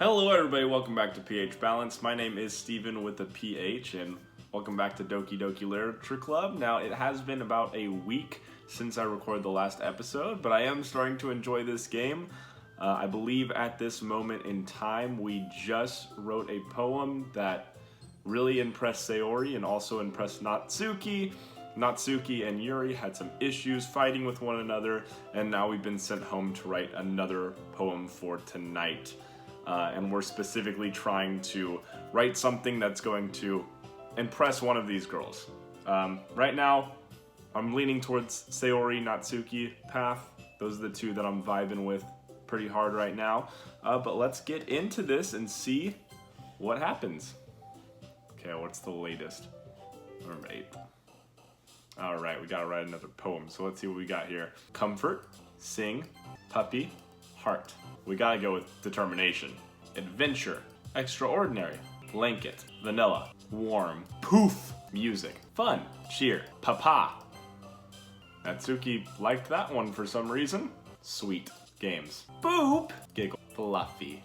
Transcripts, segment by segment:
Hello everybody, welcome back to PH Balance. My name is Steven with a PH and welcome back to Doki Literature Club. Now it has been about a week since I recorded the last episode, but I am starting to enjoy this game. I believe at this moment in time we just wrote a poem that really impressed Sayori and also impressed Natsuki. Natsuki and Yuri had some issues fighting with one another, and now we've been sent home to write another poem for tonight. And we're specifically trying to write something that's going to impress one of these girls. Right now, I'm leaning towards Sayori Natsuki path. Those are the two that I'm vibing with pretty hard right now. But let's get into this and see what happens. Okay, what's the latest? Number 8. Alright, we gotta write another poem. So let's see what we got here. Comfort, sing, puppy, heart. We gotta go with determination. Adventure, extraordinary, blanket, vanilla, warm, poof, music, fun, cheer, papa. Natsuki liked that one for some reason. Sweet, games, boop, giggle, fluffy.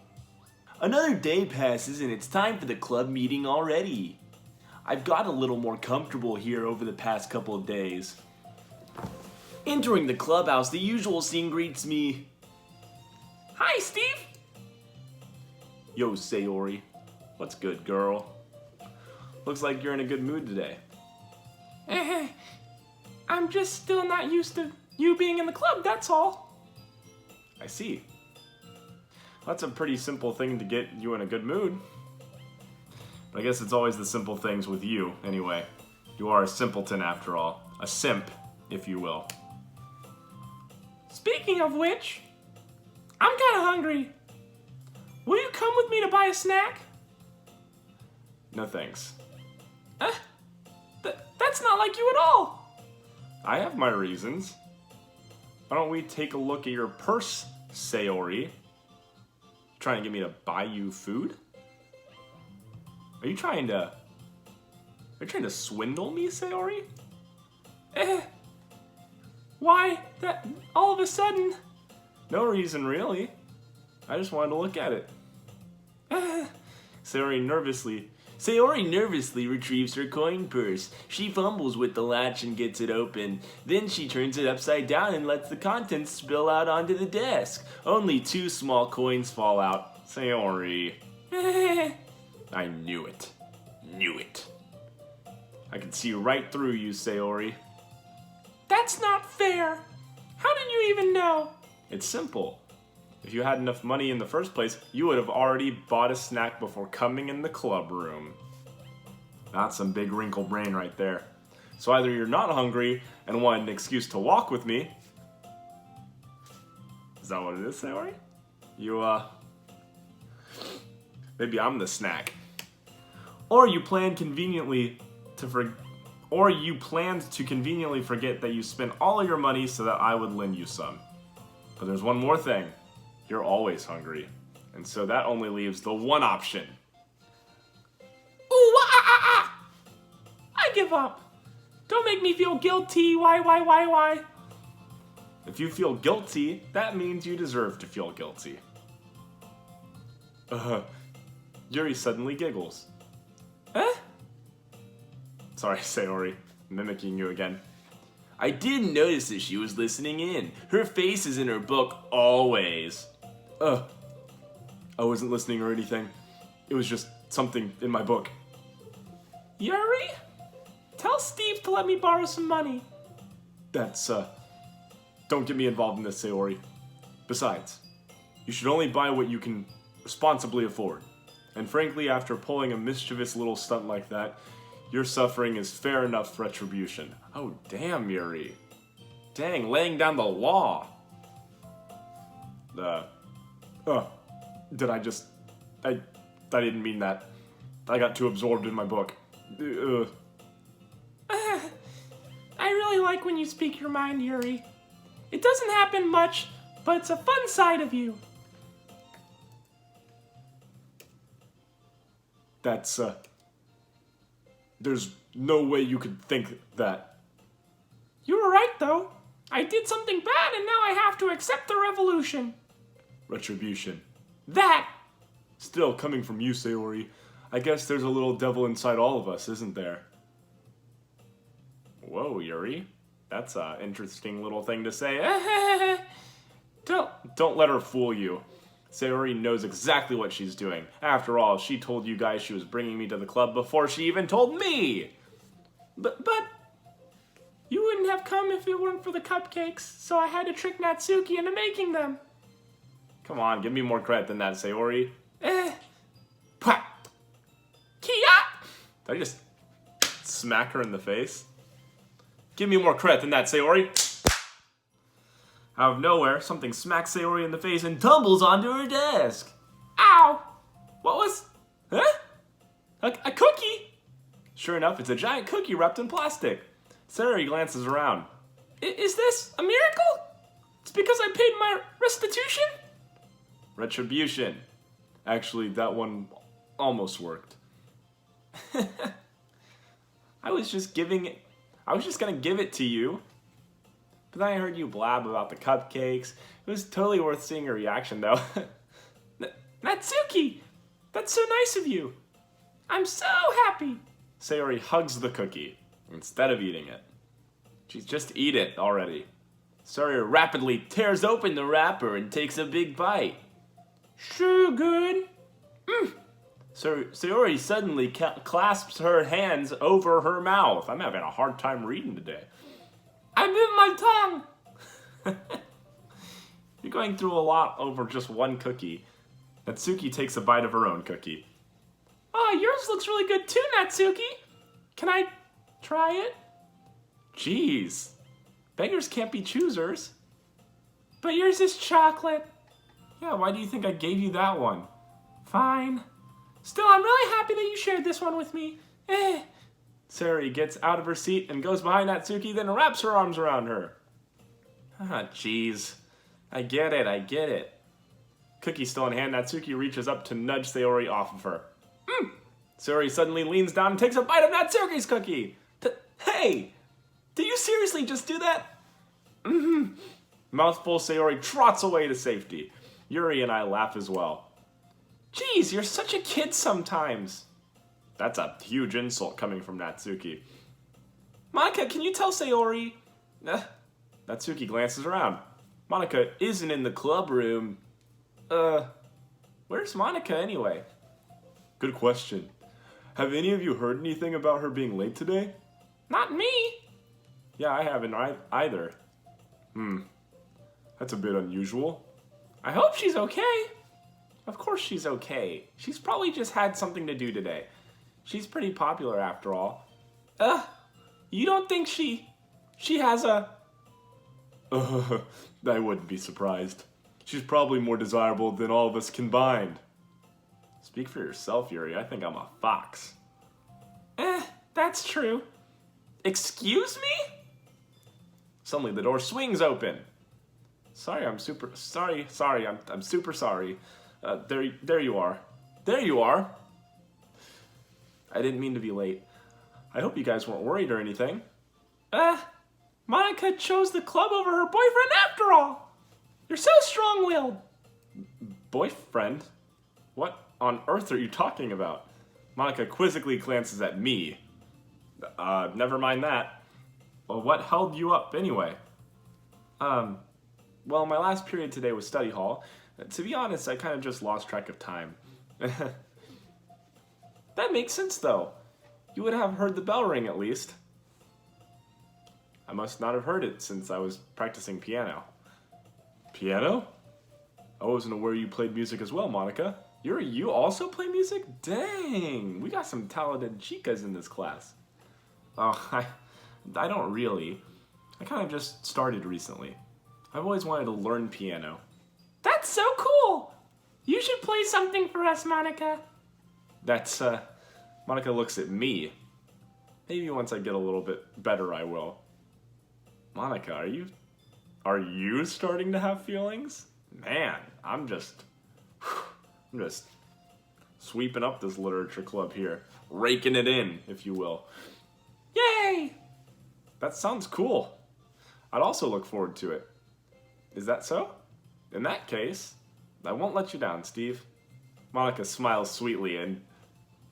Another day passes and it's time for the club meeting already. I've got a little more comfortable here over the past couple of days. Entering the clubhouse, the usual scene greets me. Hi, Steve! Yo, Sayori. What's good, girl? Looks like you're in a good mood today. I'm just still not used to you being in the club, that's all. I see. That's a pretty simple thing to get you in a good mood. But I guess it's always the simple things with you, anyway. You are a simpleton after all. A simp, if you will. Speaking of which, I'm kinda hungry. Will you come with me to buy a snack? No thanks. That's not like you at all. I have my reasons. Why don't we take a look at your purse, Sayori? Trying to get me to buy you food? Are you trying to swindle me, Sayori? Why? That all of a sudden? No reason, really. I just wanted to look at it. Sayori nervously retrieves her coin purse. She fumbles with the latch and gets it open. Then she turns it upside down and lets the contents spill out onto the desk. Only 2 small coins fall out. Sayori. I knew it. I could see right through you, Sayori. That's not fair. How did you even know? It's simple. If you had enough money in the first place, you would have already bought a snack before coming in the club room. That's some big wrinkle brain right there. So either you're not hungry and want an excuse to walk with me. Is that what it is, Sayori? Maybe I'm the snack. Or you planned to conveniently forget that you spent all of your money so that I would lend you some. But there's one more thing. You're always hungry. And so that only leaves the one option. Ooh, I give up. Don't make me feel guilty. Why? If you feel guilty, that means you deserve to feel guilty. Yuri suddenly giggles. Sorry, Sayori. Mimicking you again. I didn't notice that she was listening in. Her face is in her book always. I wasn't listening or anything. It was just something in my book. Yuri? Tell Steve to let me borrow some money. Don't get me involved in this, Sayori. Besides, you should only buy what you can responsibly afford. And frankly, after pulling a mischievous little stunt like that, your suffering is fair enough retribution. Oh, damn, Yuri. Dang, laying down the law. I didn't mean that. I got too absorbed in my book. I really like when you speak your mind, Yuri. It doesn't happen much, but it's a fun side of you. There's no way you could think that. You were right, though. I did something bad, and now I have to accept the revolution. Retribution. That! Still, coming from you, Sayori, I guess there's a little devil inside all of us, isn't there? Whoa, Yuri. That's an interesting little thing to say. Don't let her fool you. Sayori knows exactly what she's doing. After all, she told you guys she was bringing me to the club before she even told me. But you wouldn't have come if it weren't for the cupcakes, so I had to trick Natsuki into making them. Come on, give me more credit than that, Sayori. Pah! Kia! Did I just smack her in the face? Give me more credit than that, Sayori. Out of nowhere, something smacks Sayori in the face and tumbles onto her desk. Ow! What was... Huh? A cookie? Sure enough, it's a giant cookie wrapped in plastic. Sayori glances around. Is this a miracle? It's because I paid my restitution? Retribution. Actually, that one almost worked. I was just gonna give it to you. But then I heard you blab about the cupcakes. It was totally worth seeing your reaction, though. Natsuki! That's so nice of you. I'm so happy. Sayori hugs the cookie instead of eating it. She's just eat it already. Sayori rapidly tears open the wrapper and takes a big bite. So good. Sayori suddenly clasps her hands over her mouth. I'm having a hard time reading today. I bit my tongue. You're going through a lot over just one cookie. Natsuki takes a bite of her own cookie. Oh, yours looks really good too, Natsuki. Can I try it? Jeez. Beggars can't be choosers. But yours is chocolate. Yeah, why do you think I gave you that one? Fine. Still, I'm really happy that you shared this one with me. Sayori gets out of her seat and goes behind Natsuki, then wraps her arms around her. Ah, jeez. I get it. Cookie still in hand, Natsuki reaches up to nudge Sayori off of her. Sayori suddenly leans down and takes a bite of Natsuki's cookie. Hey! Did you seriously just do that? Mouthful, Sayori trots away to safety. Yuri and I laugh as well. Jeez, you're such a kid sometimes. That's a huge insult coming from Natsuki. Monika, can you tell Sayori? Natsuki glances around. Monika isn't in the club room. Where's Monika anyway? Good question. Have any of you heard anything about her being late today? Not me. Yeah, I haven't either. That's a bit unusual. I hope she's okay. Of course she's okay. She's probably just had something to do today. She's pretty popular after all. You don't think she has a... I wouldn't be surprised. She's probably more desirable than all of us combined. Speak for yourself, Yuri. I think I'm a fox. That's true. Excuse me? Suddenly the door swings open. I'm super sorry. I'm super sorry. There you are. There you are. I didn't mean to be late. I hope you guys weren't worried or anything. Monika chose the club over her boyfriend after all. You're so strong-willed. Boyfriend? What on earth are you talking about? Monika quizzically glances at me. Never mind that. Well, what held you up anyway? Well, my last period today was study hall. To be honest, I kind of just lost track of time. That makes sense, though. You would have heard the bell ring, at least. I must not have heard it since I was practicing piano. Piano? I wasn't aware you played music as well, Monika. You also play music? Dang, we got some talented chicas in this class. Oh, I don't really. I kind of just started recently. I've always wanted to learn piano. That's so cool! You should play something for us, Monika. That's, Monika looks at me. Maybe once I get a little bit better, I will. Monika, are you starting to have feelings? Man, I'm just sweeping up this literature club here. Raking it in, if you will. Yay! That sounds cool. I'd also look forward to it. Is that so? In that case, I won't let you down, Steve. Monica smiles sweetly and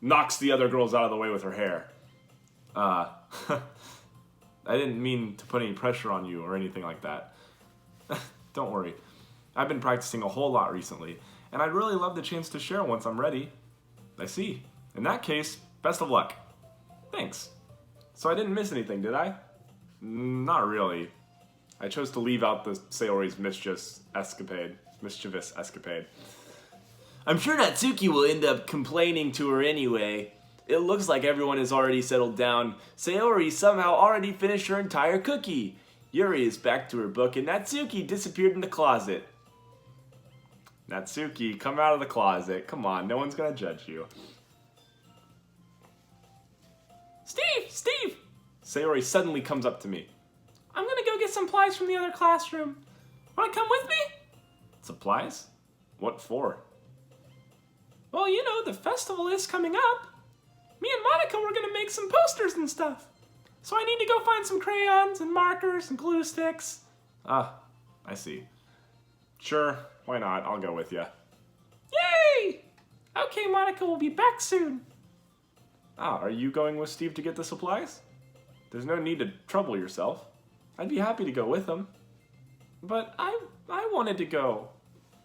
knocks the other girls out of the way with her hair. I didn't mean to put any pressure on you or anything like that. Don't worry. I've been practicing a whole lot recently, and I'd really love the chance to share once I'm ready. I see. In that case, best of luck. Thanks. So I didn't miss anything, did I? Not really. I chose to leave out the Sayori's mischievous escapade. I'm sure Natsuki will end up complaining to her anyway. It looks like everyone has already settled down. Sayori somehow already finished her entire cookie. Yuri is back to her book, and Natsuki disappeared in the closet. Natsuki, come out of the closet. Come on, no one's gonna judge you. Steve! Sayori suddenly comes up to me. I'm gonna go get supplies from the other classroom. Wanna come with me? Supplies? What for? Well, you know, the festival is coming up. Me and Monica were gonna make some posters and stuff. So I need to go find some crayons and markers and glue sticks. Ah, I see. Sure, why not? I'll go with you. Yay! Okay, Monica, we'll be back soon. Ah, are you going with Steve to get the supplies? There's no need to trouble yourself. I'd be happy to go with him. But I wanted to go.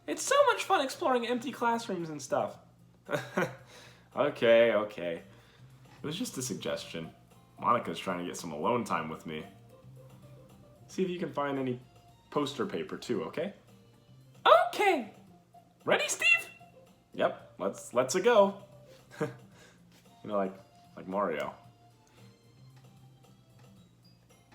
It's so much fun exploring empty classrooms and stuff. Okay. It was just a suggestion. Monica's trying to get some alone time with me. See if you can find any poster paper too, okay? Okay. Ready, Steve? Yep, let's a go. You know, like Mario.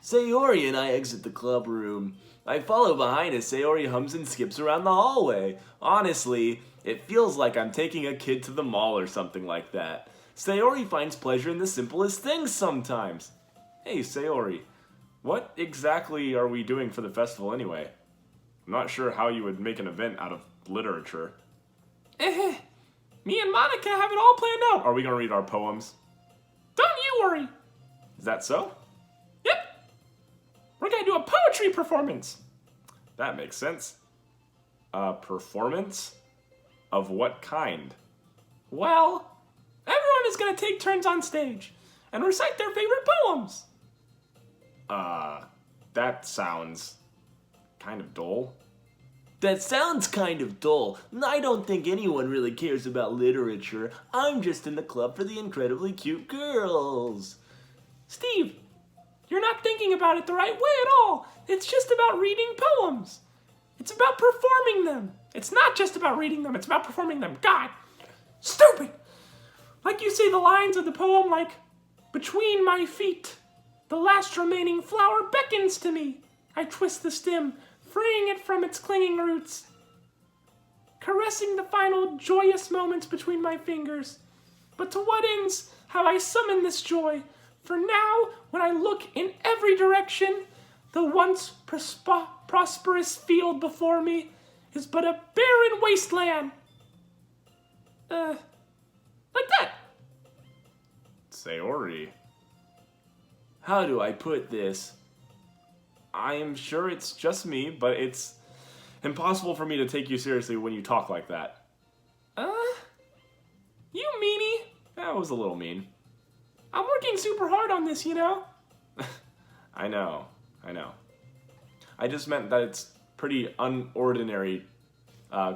Sayori and I exit the club room. I follow behind as Sayori hums and skips around the hallway. Honestly, it feels like I'm taking a kid to the mall or something like that. Sayori finds pleasure in the simplest things sometimes. Hey, Sayori, what exactly are we doing for the festival anyway? I'm not sure how you would make an event out of literature. Me and Monica have it all planned out. Are we gonna read our poems? Don't you worry. Is that so? Yep. We're gonna do a poetry performance. That makes sense. A performance? Of what kind? Well, everyone is gonna take turns on stage and recite their favorite poems. That sounds kind of dull. That sounds kind of dull. I don't think anyone really cares about literature. I'm just in the club for the incredibly cute girls. Steve, you're not thinking about it the right way at all. It's just about reading poems. It's about performing them. It's not just about reading them, it's about performing them. God, stupid! Like you say the lines of the poem like, between my feet, the last remaining flower beckons to me. I twist the stem, freeing it from its clinging roots, caressing the final joyous moments between my fingers. But to what ends have I summoned this joy? For now, when I look in every direction, the once prosperous field before me is but a barren wasteland. Like that. Sayori. How do I put this? I am sure it's just me, but it's impossible for me to take you seriously when you talk like that. You meanie. That was a little mean. I'm working super hard on this, you know? I know. I just meant that it's pretty unordinary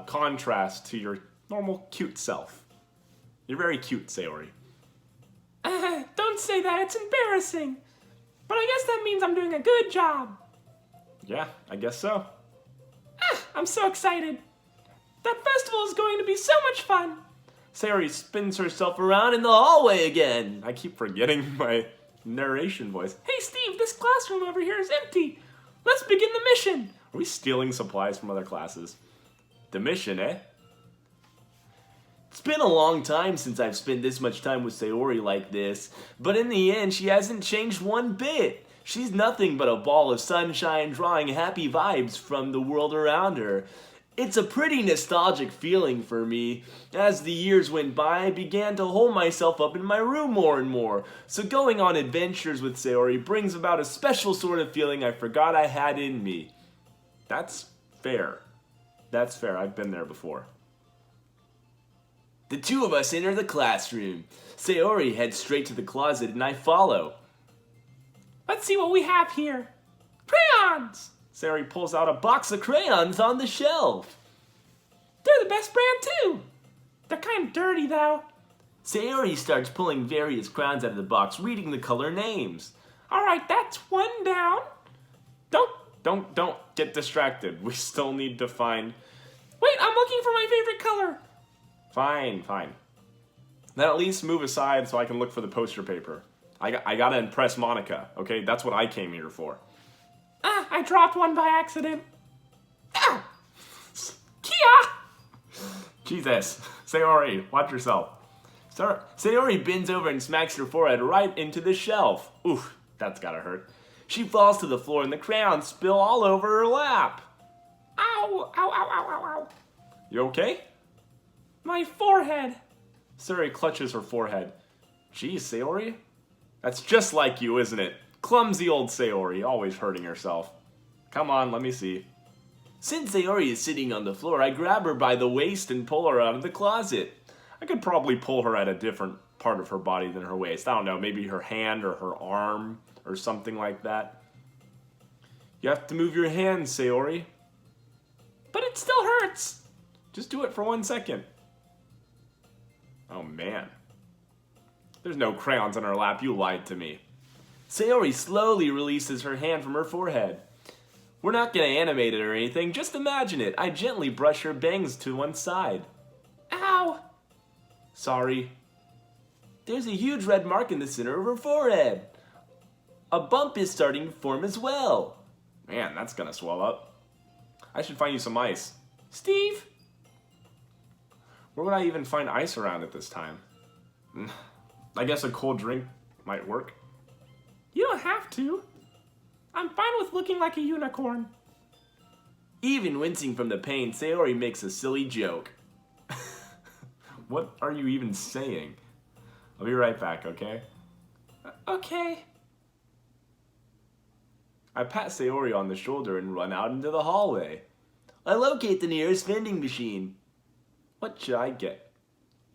contrast to your normal cute self. You're very cute, Sayori. Don't say that, it's embarrassing. But I guess that means I'm doing a good job. Yeah, I guess so. I'm so excited. That festival is going to be so much fun. Sayori spins herself around in the hallway again. I keep forgetting my narration voice. Hey Steve, this classroom over here is empty. Let's begin the mission. Are we stealing supplies from other classes? The mission, eh? It's been a long time since I've spent this much time with Sayori like this, but in the end, she hasn't changed one bit. She's nothing but a ball of sunshine drawing happy vibes from the world around her. It's a pretty nostalgic feeling for me. As the years went by, I began to hole myself up in my room more and more, so going on adventures with Sayori brings about a special sort of feeling I forgot I had in me. That's fair. I've been there before. The two of us enter the classroom. Sayori heads straight to the closet and I follow. Let's see what we have here. Crayons! Sayori pulls out a box of crayons on the shelf. They're the best brand too. They're kind of dirty though. Sayori starts pulling various crayons out of the box, reading the color names. All right, that's one down. Don't get distracted. We still need to find... Wait, I'm looking for my favorite color. Fine. Then at least move aside so I can look for the poster paper. I gotta impress Monica, okay? That's what I came here for. I dropped one by accident. Ah! Kia! Jesus. Sayori, watch yourself. Sayori bends over and smacks her forehead right into the shelf. Oof, that's gotta hurt. She falls to the floor and the crayons spill all over her lap. Ow, ow, ow, ow, ow, ow. You okay? My forehead. Sayori clutches her forehead. Geez, Sayori? That's just like you, isn't it? Clumsy old Sayori, always hurting herself. Come on, let me see. Since Sayori is sitting on the floor, I grab her by the waist and pull her out of the closet. I could probably pull her at a different part of her body than her waist. I don't know, maybe her hand or her arm or something like that. You have to move your hands, Sayori. But it still hurts. Just do it for 1 second. Oh man. There's no crayons on her lap, you lied to me. Sayori slowly releases her hand from her forehead. We're not gonna animate it or anything, just imagine it. I gently brush her bangs to one side. Ow! Sorry. There's a huge red mark in the center of her forehead. A bump is starting to form as well. Man, that's gonna swell up. I should find you some ice. Steve? Where would I even find ice around at this time? I guess a cold drink might work. You don't have to. I'm fine with looking like a unicorn. Even wincing from the pain, Sayori makes a silly joke. What are you even saying? I'll be right back, okay? Okay. I pat Sayori on the shoulder and run out into the hallway. I locate the nearest vending machine. What should I get?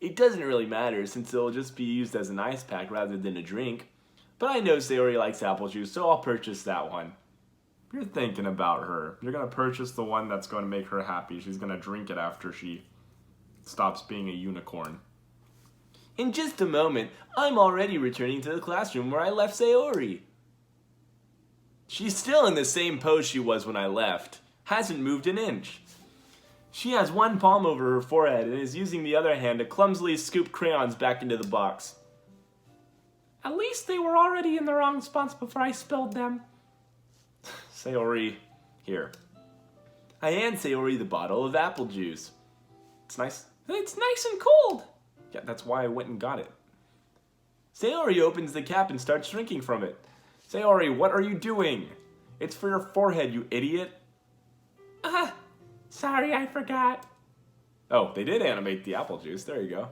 It doesn't really matter since it'll just be used as an ice pack rather than a drink. But I know Sayori likes apple juice, so I'll purchase that one. You're thinking about her. You're gonna purchase the one that's gonna make her happy. She's gonna drink it after she stops being a unicorn. In just a moment, I'm already returning to the classroom where I left Sayori. She's still in the same pose she was when I left. Hasn't moved an inch. She has one palm over her forehead and is using the other hand to clumsily scoop crayons back into the box. At least they were already in the wrong spots before I spilled them. Sayori, here. I hand Sayori the bottle of apple juice. It's nice. It's nice and cold. Yeah, that's why I went and got it. Sayori opens the cap and starts drinking from it. Sayori, what are you doing? It's for your forehead, you idiot. Sorry, I forgot. Oh, they did animate the apple juice. There you go.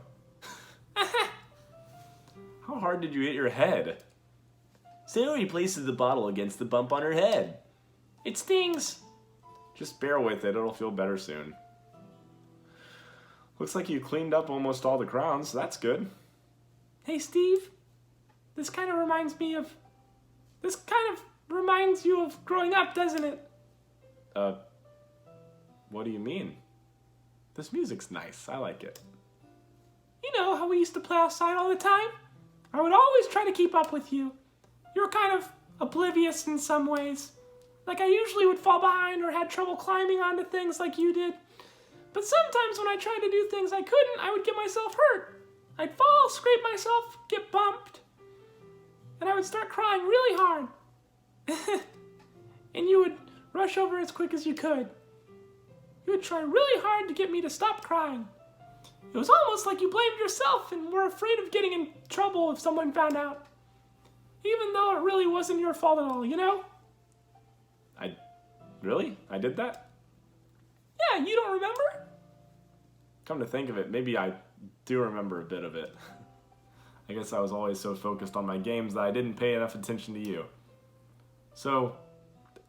How hard did you hit your head? Sayori places the bottle against the bump on her head. It stings. Just bear with it. It'll feel better soon. Looks like you cleaned up almost all the crowns. So that's good. Hey, Steve. This kind of reminds you of growing up, doesn't it? What do you mean? This music's nice. I like it. You know how we used to play outside all the time? I would always try to keep up with you. You were kind of oblivious in some ways. Like I usually would fall behind or had trouble climbing onto things like you did. But sometimes when I tried to do things I couldn't, I would get myself hurt. I'd fall, scrape myself, get bumped. And I would start crying really hard. And you would rush over as quick as you could. You would try really hard to get me to stop crying. It was almost like you blamed yourself and were afraid of getting in trouble if someone found out. Even though it really wasn't your fault at all, you know? Really? I did that? Yeah, you don't remember? Come to think of it, maybe I do remember a bit of it. I guess I was always so focused on my games that I didn't pay enough attention to you. So,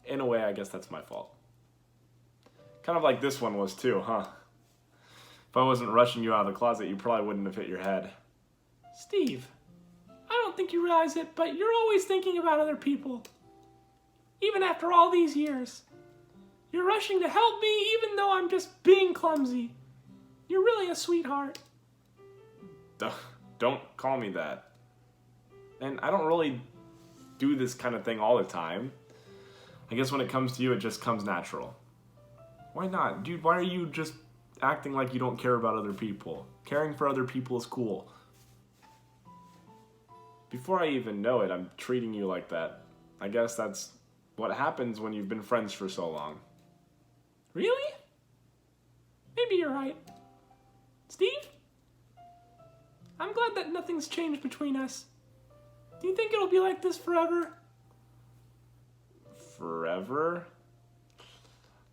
in a way, I guess that's my fault. Kind of like this one was too, huh? If I wasn't rushing you out of the closet, you probably wouldn't have hit your head. Steve, I don't think you realize it, but you're always thinking about other people. Even after all these years. You're rushing to help me even though I'm just being clumsy. You're really a sweetheart. Don't call me that. And I don't really do this kind of thing all the time. I guess when it comes to you, it just comes natural. Why not? Dude, why are you just acting like you don't care about other people? Caring for other people is cool. Before I even know it, I'm treating you like that. I guess that's what happens when you've been friends for so long. Really? Maybe you're right. Steve? I'm glad that nothing's changed between us. Do you think it'll be like this forever? Forever?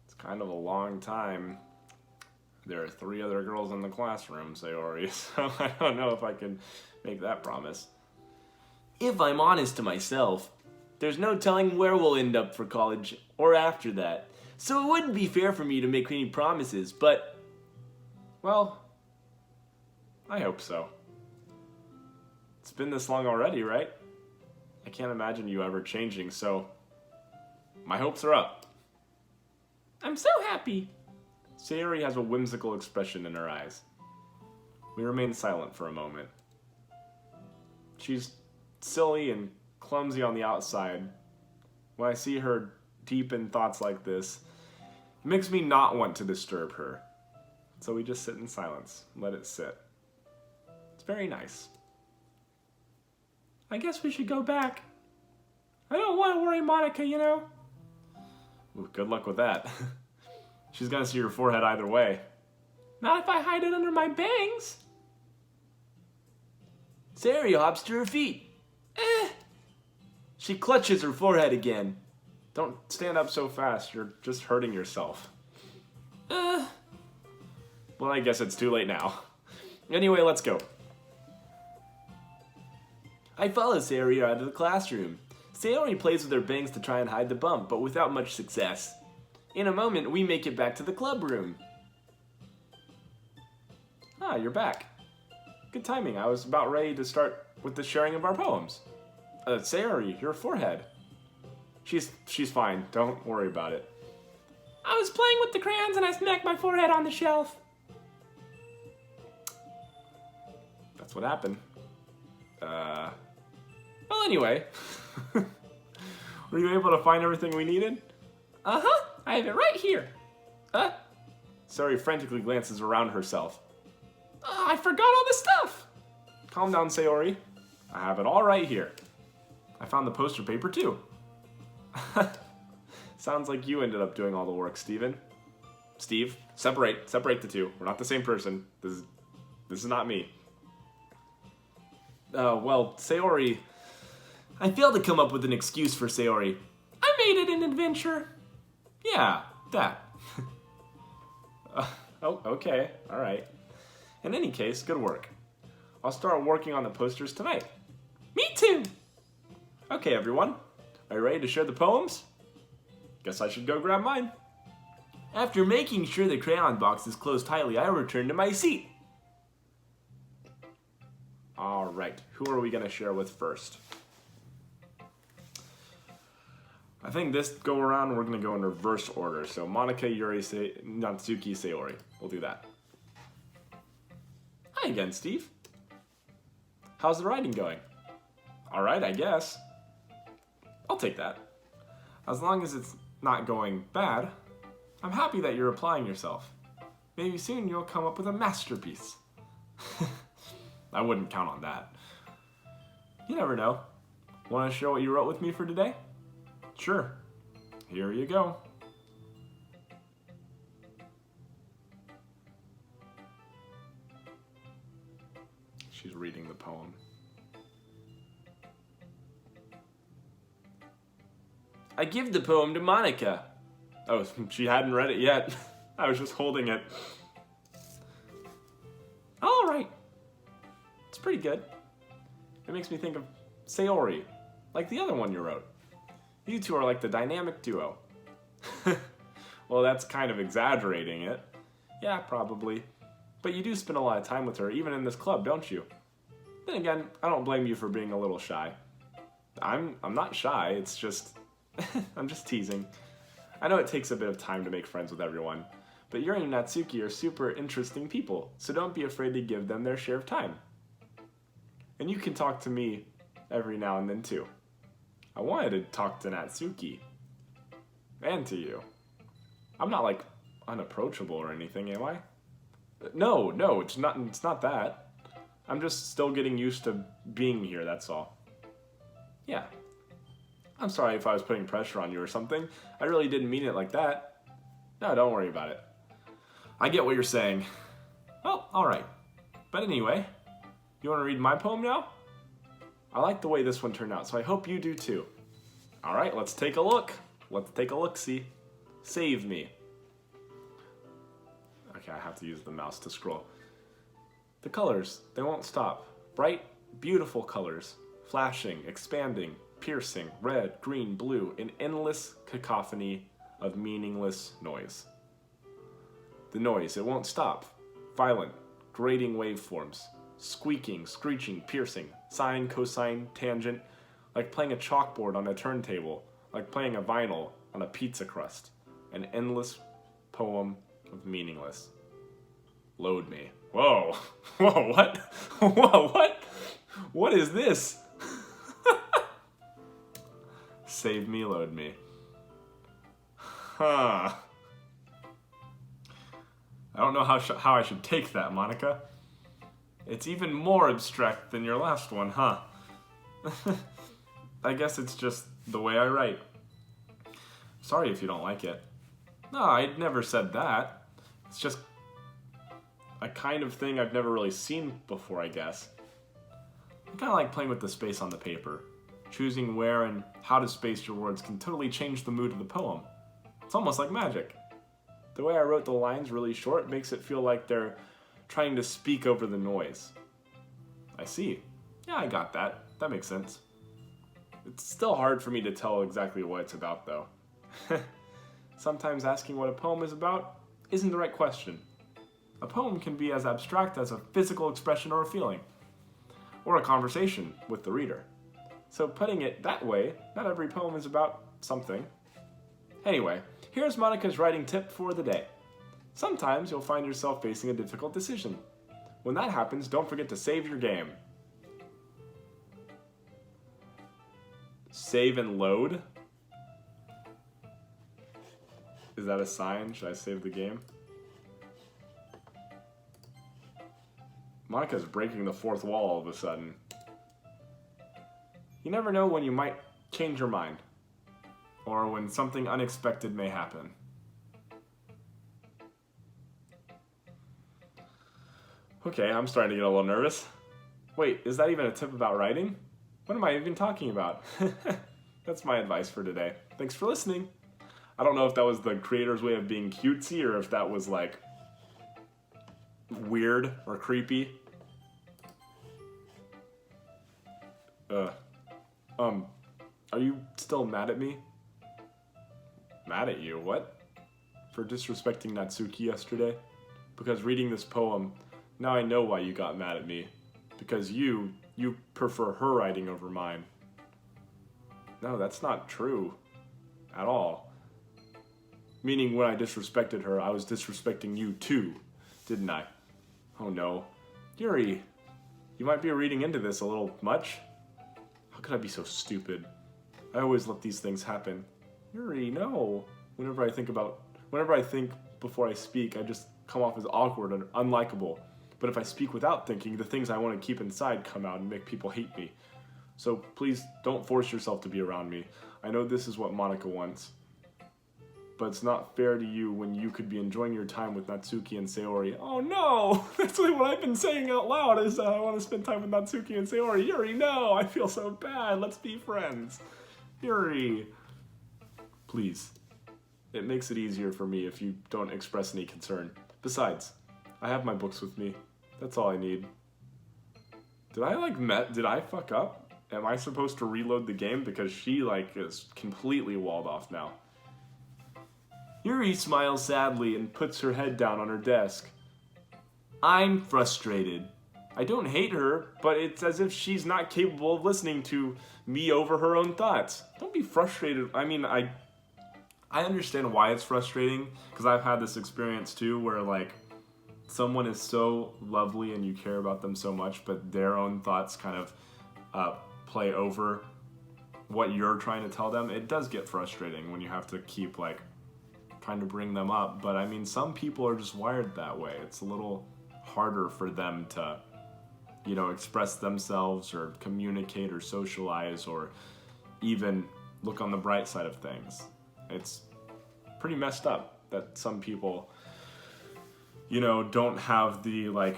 It's kind of a long time. There are 3 other girls in the classroom, Sayori, so I don't know if I can make that promise. If I'm honest to myself, there's no telling where we'll end up for college or after that. So it wouldn't be fair for me to make any promises, but... Well, I hope so. It's been this long already, right? I can't imagine you ever changing, so my hopes are up. I'm so happy. Sayori has a whimsical expression in her eyes. We remain silent for a moment. She's silly and clumsy on the outside. When I see her deep in thoughts like this, it makes me not want to disturb her. So we just sit in silence, let it sit. It's very nice. I guess we should go back. I don't want to worry Monica, you know. Ooh, good luck with that. She's gonna see your forehead either way. Not if I hide it under my bangs. Sayori hops to her feet. She clutches her forehead again. Don't stand up so fast, you're just hurting yourself. Well, I guess it's too late now. Anyway, let's go. I follow Sayori out of the classroom. Sayori plays with her bangs to try and hide the bump, but without much success. In a moment, we make it back to the club room. Ah, you're back. Good timing. I was about ready to start with the sharing of our poems. Sayori, your forehead. She's fine. Don't worry about it. I was playing with the crayons and I smacked my forehead on the shelf. That's what happened. Well, anyway. Were you able to find everything we needed? Uh-huh. I have it right here. Sayori frantically glances around herself. I forgot all the stuff. Calm down, Sayori. I have it all right here. I found the poster paper, too. Sounds like you ended up doing all the work, Steven. Steve, separate the two. We're not the same person. This is not me. Well, Sayori... I failed to come up with an excuse for Sayori. I made it an adventure. Yeah, that. Okay, alright. In any case, good work. I'll start working on the posters tonight. Me too. Okay, everyone. Are you ready to share the poems? Guess I should go grab mine. After making sure the crayon box is closed tightly, I return to my seat. Alright, who are we going to share with first? I think this go around we're going to go in reverse order. So Monica, Yuri, Natsuki, Sayori. We'll do that. Hi again, Steve. How's the writing going? Alright, I guess. I'll take that. As long as it's not going bad, I'm happy that you're applying yourself. Maybe soon you'll come up with a masterpiece. I wouldn't count on that. You never know. Want to share what you wrote with me for today? Sure. Here you go. She's reading the poem. I give the poem to Monica. Oh, she hadn't read it yet. I was just holding it. All right. It's pretty good. It makes me think of Sayori, like the other one you wrote. You two are like the dynamic duo. Well, that's kind of exaggerating it. Yeah, probably. But you do spend a lot of time with her, even in this club, don't you? Then again, I don't blame you for being a little shy. I'm not shy, it's just... I'm just teasing. I know it takes a bit of time to make friends with everyone, but Yuri and Natsuki are super interesting people, so don't be afraid to give them their share of time. And you can talk to me every now and then too. I wanted to talk to Natsuki. And to you. I'm not like unapproachable or anything, am I? No, it's not that. I'm just still getting used to being here, that's all. Yeah. I'm sorry if I was putting pressure on you or something. I really didn't mean it like that. No, don't worry about it. I get what you're saying. Well, alright. But anyway, you want to read my poem now? I like the way this one turned out, so I hope you do too. Alright, let's take a look. Let's take a look-see. Save me. Okay, I have to use the mouse to scroll. The colors, they won't stop. Bright, beautiful colors. Flashing, expanding, piercing, red, green, blue, an endless cacophony of meaningless noise. The noise, it won't stop. Violent, grating waveforms. Squeaking, screeching, piercing, sine, cosine, tangent, like playing a chalkboard on a turntable, like playing a vinyl on a pizza crust. An endless poem of meaningless. Load me. Whoa. Whoa, what? Whoa, what? What is this? Save me, load me. Huh. I don't know how I should take that, Monica. It's even more abstract than your last one, huh? I guess it's just the way I write. Sorry if you don't like it. No, I'd never said that. It's just a kind of thing I've never really seen before, I guess. I kind of like playing with the space on the paper. Choosing where and how to space your words can totally change the mood of the poem. It's almost like magic. The way I wrote the lines really short makes it feel like they're trying to speak over the noise. I see. Yeah, I got that. That makes sense. It's still hard for me to tell exactly what it's about, though. Sometimes asking what a poem is about isn't the right question. A poem can be as abstract as a physical expression or a feeling, or a conversation with the reader. So putting it that way, not every poem is about something. Anyway, here's Monica's writing tip for the day. Sometimes you'll find yourself facing a difficult decision. When that happens, don't forget to save your game. Save and load? Is that a sign? Should I save the game? Monica's breaking the fourth wall all of a sudden. You never know when you might change your mind, or when something unexpected may happen. Okay, I'm starting to get a little nervous. Wait, is that even a tip about writing? What am I even talking about? That's my advice for today. Thanks for listening. I don't know if that was the creator's way of being cutesy or if that was like weird or creepy. Are you still mad at me? Mad at you? What? For disrespecting Natsuki yesterday? Because reading this poem, now I know why you got mad at me. Because you prefer her writing over mine. No, that's not true. At all. Meaning when I disrespected her, I was disrespecting you too, didn't I? Oh no. Yuri, you might be reading into this a little much. How could I be so stupid? I always let these things happen. Yuri, no. Whenever I think before I speak, I just come off as awkward and unlikable. But if I speak without thinking, the things I want to keep inside come out and make people hate me. So please don't force yourself to be around me. I know this is what Monica wants. But it's not fair to you when you could be enjoying your time with Natsuki and Sayori. Oh no! That's what I've been saying out loud is I want to spend time with Natsuki and Sayori. Yuri, no! I feel so bad. Let's be friends. Yuri. Please. It makes it easier for me if you don't express any concern. Besides, I have my books with me. That's all I need. Did I fuck up? Am I supposed to reload the game? Because she is completely walled off now. Yuri smiles sadly and puts her head down on her desk. I'm frustrated. I don't hate her, but it's as if she's not capable of listening to me over her own thoughts. Don't be frustrated. I mean, I understand why it's frustrating, because I've had this experience too, where like someone is so lovely and you care about them so much, but their own thoughts kind of play over what you're trying to tell them. It does get frustrating when you have to keep like trying to bring them up, but I mean, some people are just wired that way. It's a little harder for them to, you know, express themselves or communicate or socialize or even look on the bright side of things. It's pretty messed up that some people, you know, don't have the like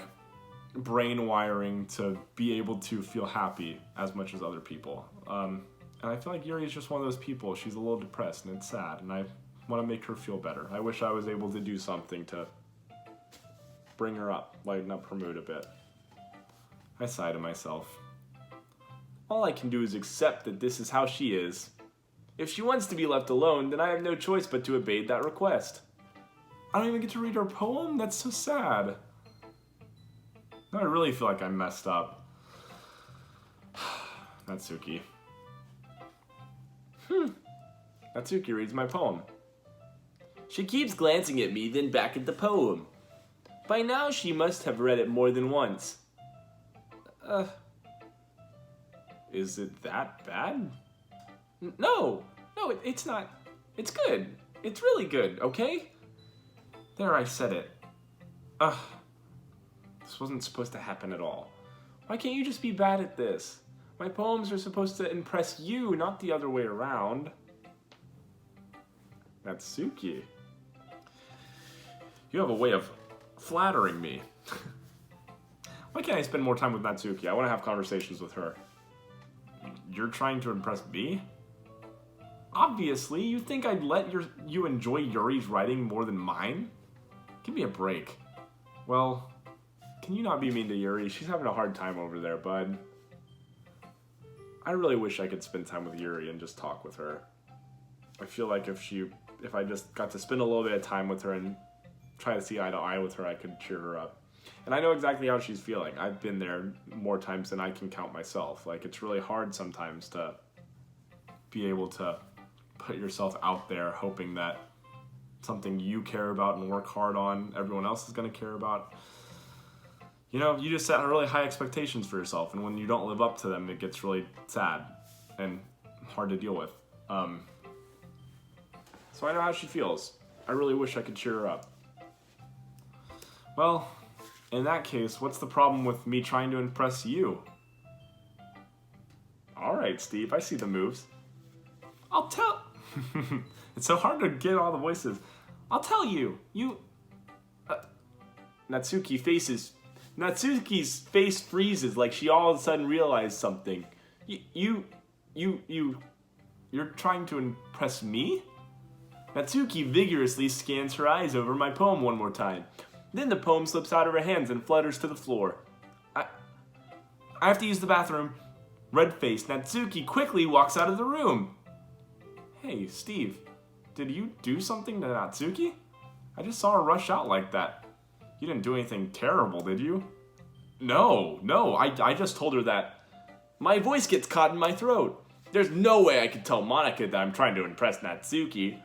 brain wiring to be able to feel happy as much as other people. And I feel like Yuri is just one of those people. She's a little depressed and it's sad, and I want to make her feel better. I wish I was able to do something to bring her up, lighten up her mood a bit. I sigh to myself. All I can do is accept that this is how she is. If she wants to be left alone, then I have no choice but to obey that request. I don't even get to read her poem? That's so sad. Now I really feel like I messed up. Natsuki. Natsuki reads my poem. She keeps glancing at me, then back at the poem. By now she must have read it more than once. Is it that bad? No, it's not. It's good. It's really good, okay? There, I said it. This wasn't supposed to happen at all. Why can't you just be bad at this? My poems are supposed to impress you, not the other way around. Natsuki. You have a way of flattering me. Why can't I spend more time with Natsuki? I want to have conversations with her. You're trying to impress me? Obviously, you think I'd let you enjoy Yuri's writing more than mine? Give me a break. Well, can you not be mean to Yuri? She's having a hard time over there, bud. I really wish I could spend time with Yuri and just talk with her. I feel like if I just got to spend a little bit of time with her and try to see eye to eye with her, I could cheer her up. And I know exactly how she's feeling. I've been there more times than I can count myself. Like, it's really hard sometimes to be able to put yourself out there hoping that something you care about and work hard on, everyone else is going to care about. You know, you just set really high expectations for yourself, and when you don't live up to them, it gets really sad and hard to deal with. So I know how she feels. I really wish I could cheer her up. Well, in that case, what's the problem with me trying to impress you? Alright, Steve, I see the moves. I'll tell... It's so hard to get all the voices. I'll tell you. Natsuki's face freezes like she all of a sudden realized something. You're trying to impress me? Natsuki vigorously scans her eyes over my poem one more time. Then the poem slips out of her hands and flutters to the floor. I have to use the bathroom. Red-faced, Natsuki quickly walks out of the room. Hey, Steve, did you do something to Natsuki? I just saw her rush out like that. You didn't do anything terrible, did you? No, I just told her that. My voice gets caught in my throat. There's no way I could tell Monika that I'm trying to impress Natsuki,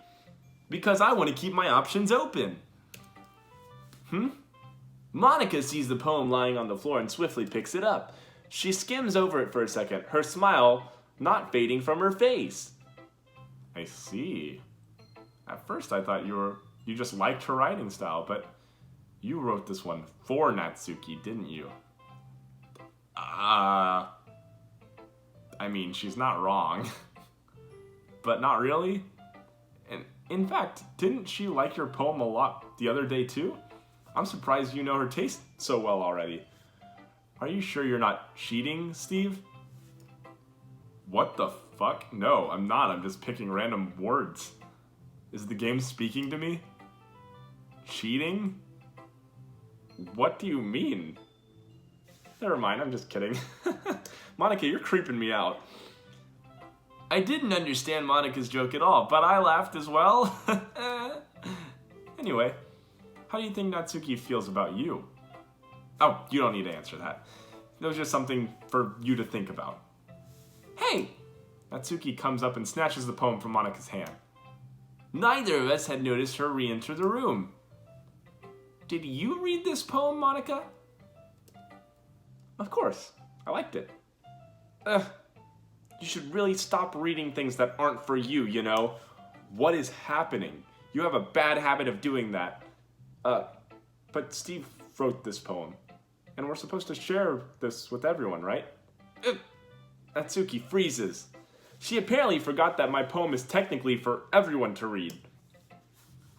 because I want to keep my options open. Monika sees the poem lying on the floor and swiftly picks it up. She skims over it for a second, her smile not fading from her face. I see. At first I thought you just liked her writing style, but you wrote this one for Natsuki, didn't you? I mean, she's not wrong. But not really. And in fact, didn't she like your poem a lot the other day too? I'm surprised you know her taste so well already. Are you sure you're not cheating, Steve? What the fuck? No, I'm not. I'm just picking random words. Is the game speaking to me? Cheating? What do you mean? Never mind, I'm just kidding. Monika, you're creeping me out. I didn't understand Monika's joke at all, but I laughed as well. Anyway, how do you think Natsuki feels about you? Oh, you don't need to answer that. It was just something for you to think about. Hey! Natsuki comes up and snatches the poem from Monika's hand. Neither of us had noticed her re-enter the room. Did you read this poem, Monika? Of course. I liked it. You should really stop reading things that aren't for you, you know? What is happening? You have a bad habit of doing that. But Steve wrote this poem, and we're supposed to share this with everyone, right? Natsuki freezes. She apparently forgot that my poem is technically for everyone to read.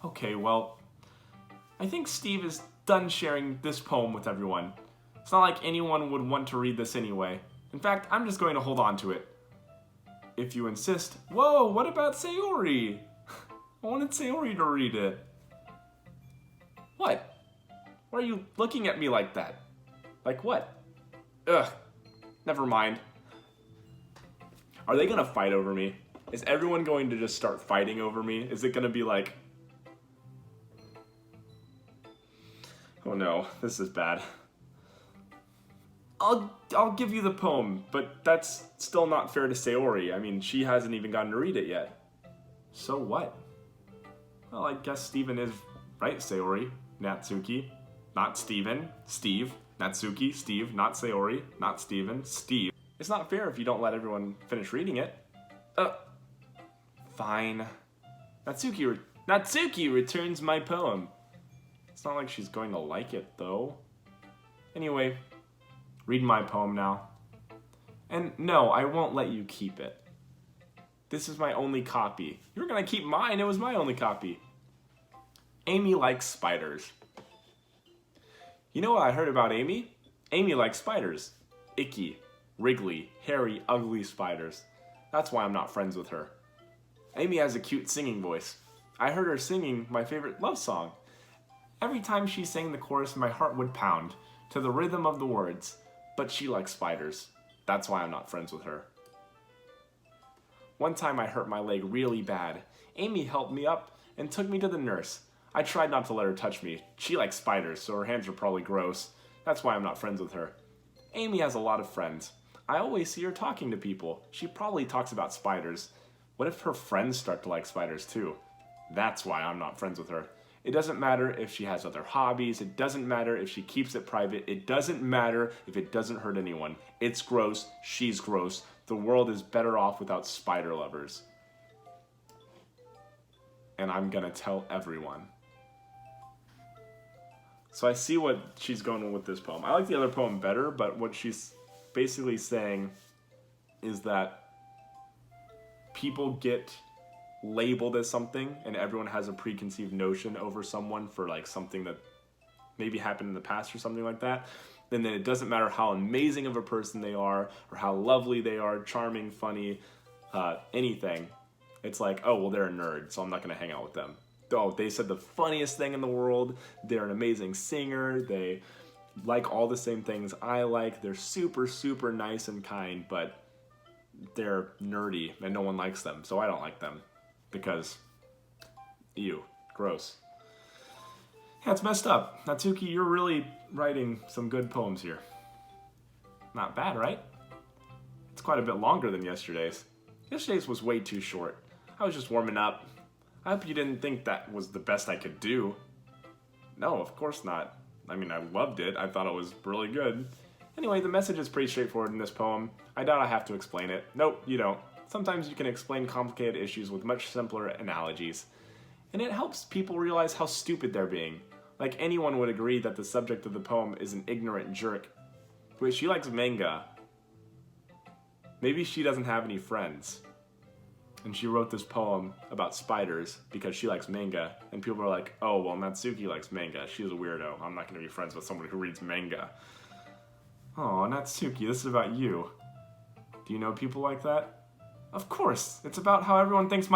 Okay, well, I think Steve is done sharing this poem with everyone. It's not like anyone would want to read this anyway. In fact, I'm just going to hold on to it. If you insist. Whoa, what about Sayori? I wanted Sayori to read it. What? Why are you looking at me like that? Like what? Never mind. Are they gonna fight over me? Is everyone going to just start fighting over me? Is it gonna be like... Oh no, this is bad. I'll give you the poem, but that's still not fair to Sayori. I mean, she hasn't even gotten to read it yet. So what? Well, I guess Steven is right, Sayori. Natsuki. Not Steven. Steve. Natsuki. Steve. Not Sayori. Not Steven. Steve. It's not fair if you don't let everyone finish reading it. Fine. Natsuki returns my poem. It's not like she's going to like it, though. Anyway, read my poem now. And no, I won't let you keep it. This is my only copy. You were gonna keep mine, it was my only copy. Amy likes spiders. You know what I heard about Amy? Amy likes spiders. Icky, wriggly, hairy, ugly spiders. That's why I'm not friends with her. Amy has a cute singing voice. I heard her singing my favorite love song. Every time she sang the chorus, my heart would pound to the rhythm of the words. But she likes spiders. That's why I'm not friends with her. One time I hurt my leg really bad. Amy helped me up and took me to the nurse. I tried not to let her touch me. She likes spiders, so her hands are probably gross. That's why I'm not friends with her. Amy has a lot of friends. I always see her talking to people. She probably talks about spiders. What if her friends start to like spiders too? That's why I'm not friends with her. It doesn't matter if she has other hobbies. It doesn't matter if she keeps it private. It doesn't matter if it doesn't hurt anyone. It's gross. She's gross. The world is better off without spider lovers. And I'm gonna tell everyone. So I see what she's going with this poem. I like the other poem better, but what she's basically saying is that people get labeled as something and everyone has a preconceived notion over someone for like something that maybe happened in the past or something like that. And then it doesn't matter how amazing of a person they are or how lovely they are, charming, funny, anything. It's like, oh, well, they're a nerd, so I'm not going to hang out with them. Oh, they said the funniest thing in the world. They're an amazing singer. They like all the same things I like. They're super, super nice and kind, but they're nerdy and no one likes them, so I don't like them. Because, ew, gross. Yeah, it's messed up. Natsuki, you're really writing some good poems here. Not bad, right? It's quite a bit longer than yesterday's. Yesterday's was way too short. I was just warming up. I hope you didn't think that was the best I could do. No, of course not. I mean, I loved it. I thought it was really good. Anyway, the message is pretty straightforward in this poem. I doubt I have to explain it. Nope, you don't. Sometimes you can explain complicated issues with much simpler analogies. And it helps people realize how stupid they're being. Like anyone would agree that the subject of the poem is an ignorant jerk. Wait, she likes manga. Maybe she doesn't have any friends. And she wrote this poem about spiders because she likes manga. And people are like, oh, well, Natsuki likes manga. She's a weirdo. I'm not going to be friends with someone who reads manga. Oh, Natsuki, this is about you. Do you know people like that? Of course, it's about how everyone thinks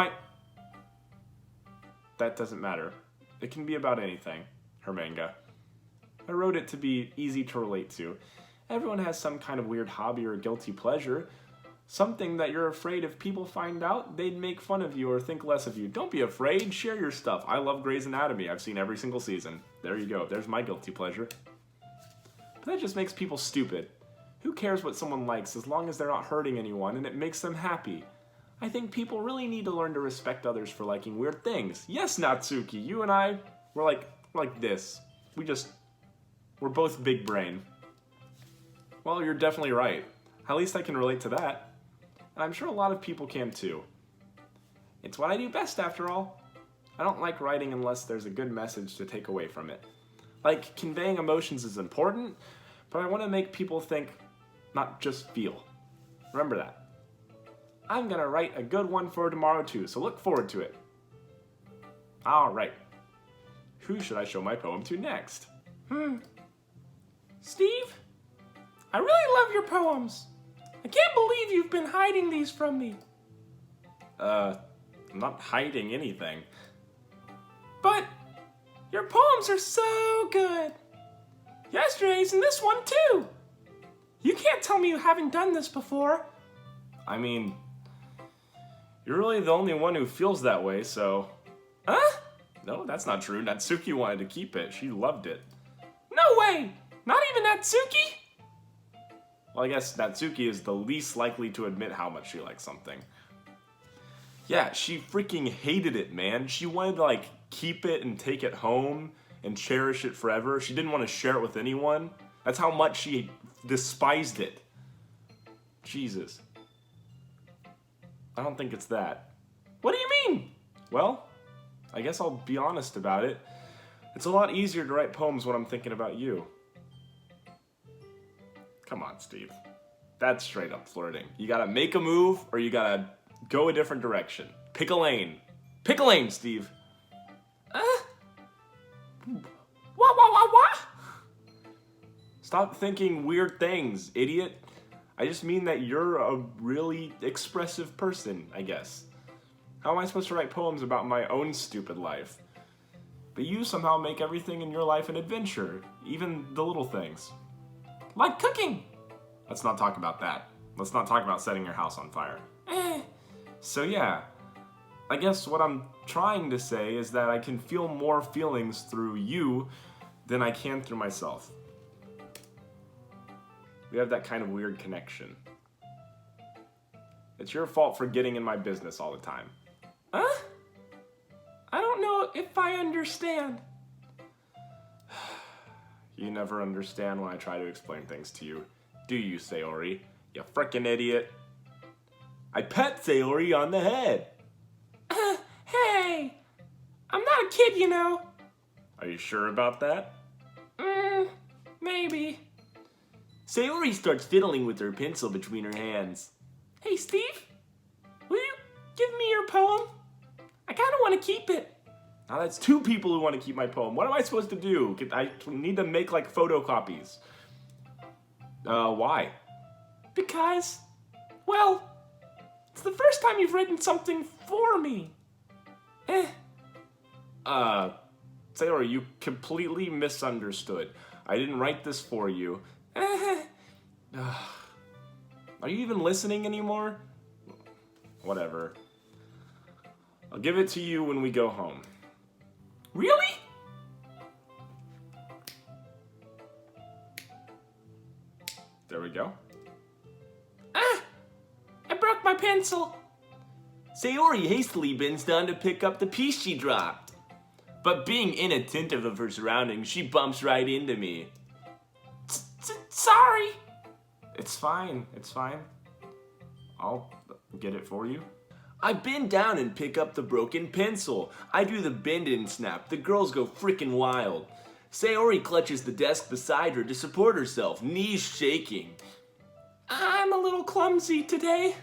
That doesn't matter. It can be about anything, her manga. I wrote it to be easy to relate to. Everyone has some kind of weird hobby or guilty pleasure. Something that you're afraid if people find out, they'd make fun of you or think less of you. Don't be afraid, share your stuff. I love Grey's Anatomy. I've seen every single season. There you go, there's my guilty pleasure. But that just makes people stupid. Who cares what someone likes as long as they're not hurting anyone and it makes them happy? I think people really need to learn to respect others for liking weird things. Yes, Natsuki, you and I, we're like this. We're both big brain. Well, you're definitely right. At least I can relate to that. And I'm sure a lot of people can too. It's what I do best, after all. I don't like writing unless there's a good message to take away from it. Like, conveying emotions is important, but I want to make people think, not just feel. Remember that. I'm gonna write a good one for tomorrow too, so look forward to it. Alright. Who should I show my poem to next? Steve, I really love your poems. I can't believe you've been hiding these from me. I'm not hiding anything. But your poems are so good. Yesterday's and this one too. You can't tell me you haven't done this before. I mean, you're really the only one who feels that way, so... Huh? No, that's not true. Natsuki wanted to keep it. She loved it. No way! Not even Natsuki? Well, I guess Natsuki is the least likely to admit how much she likes something. Yeah, she freaking hated it, man. She wanted to, keep it and take it home and cherish it forever. She didn't want to share it with anyone. That's how much she despised it. Jesus. I don't think it's that. What do you mean? Well, I guess I'll be honest about it. It's a lot easier to write poems when I'm thinking about you. Come on, Steve. That's straight up flirting. You gotta make a move or you gotta go a different direction. Pick a lane. Pick a lane, Steve. What? Stop thinking weird things, idiot. I just mean that you're a really expressive person, I guess. How am I supposed to write poems about my own stupid life? But you somehow make everything in your life an adventure, even the little things. Like cooking. Let's not talk about that. Let's not talk about setting your house on fire. So yeah, I guess what I'm trying to say is that I can feel more feelings through you than I can through myself. We have that kind of weird connection. It's your fault for getting in my business all the time. Huh? I don't know if I understand. You never understand when I try to explain things to you, do you, Sayori? You frickin' idiot. I pet Sayori on the head. Hey! I'm not a kid, you know. Are you sure about that? Maybe. Sayori starts fiddling with her pencil between her hands. Hey, Steve? Will you give me your poem? I kind of want to keep it. Now that's two people who want to keep my poem. What am I supposed to do? I need to make photocopies. Why? Because, well, it's the first time you've written something for me. Sayori, you completely misunderstood. I didn't write this for you. Are you even listening anymore? Whatever. I'll give it to you when we go home. Really? There we go. I broke my pencil. Sayori hastily bends down to pick up the piece she dropped. But being inattentive of her surroundings, she bumps right into me. Sorry. It's fine. It's fine. I'll get it for you. I bend down and pick up the broken pencil. I do the bend and snap. The girls go freaking wild. Sayori clutches the desk beside her to support herself, knees shaking. I'm a little clumsy today.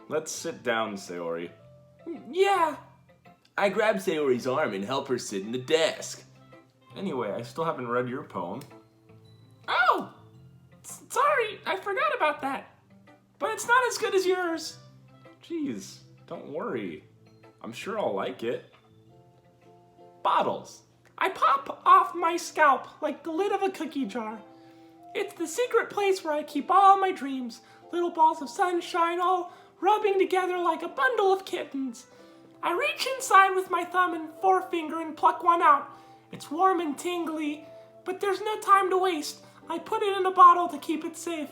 Let's sit down, Sayori. Yeah. I grab Sayori's arm and help her sit in the desk. Anyway, I still haven't read your poem. Oh! Sorry, I forgot about that. But it's not as good as yours. Jeez, don't worry. I'm sure I'll like it. Bottles. I pop off my scalp like the lid of a cookie jar. It's the secret place where I keep all my dreams. Little balls of sunshine all rubbing together like a bundle of kittens. I reach inside with my thumb and forefinger and pluck one out. It's warm and tingly, But there's no time to waste. I put it in a bottle to keep it safe.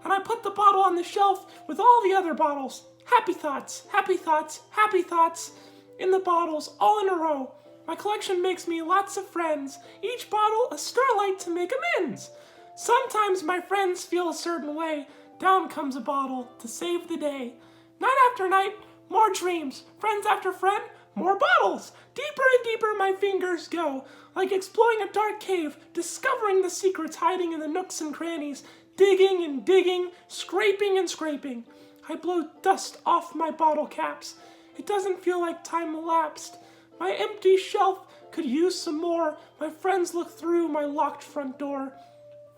And I put the bottle on the shelf with all the other bottles. Happy thoughts, happy thoughts, happy thoughts in the bottles all in a row. My collection makes me lots of friends. Each bottle a starlight to make amends. Sometimes my friends feel a certain way. Down comes a bottle to save the day. Night after night, more dreams. Friends after friend, more bottles. Deeper and deeper my fingers go, like exploring a dark cave, discovering the secrets hiding in the nooks and crannies, digging and digging, scraping and scraping. I blow dust off my bottle caps. It doesn't feel like time elapsed. My empty shelf could use some more. My friends look through my locked front door.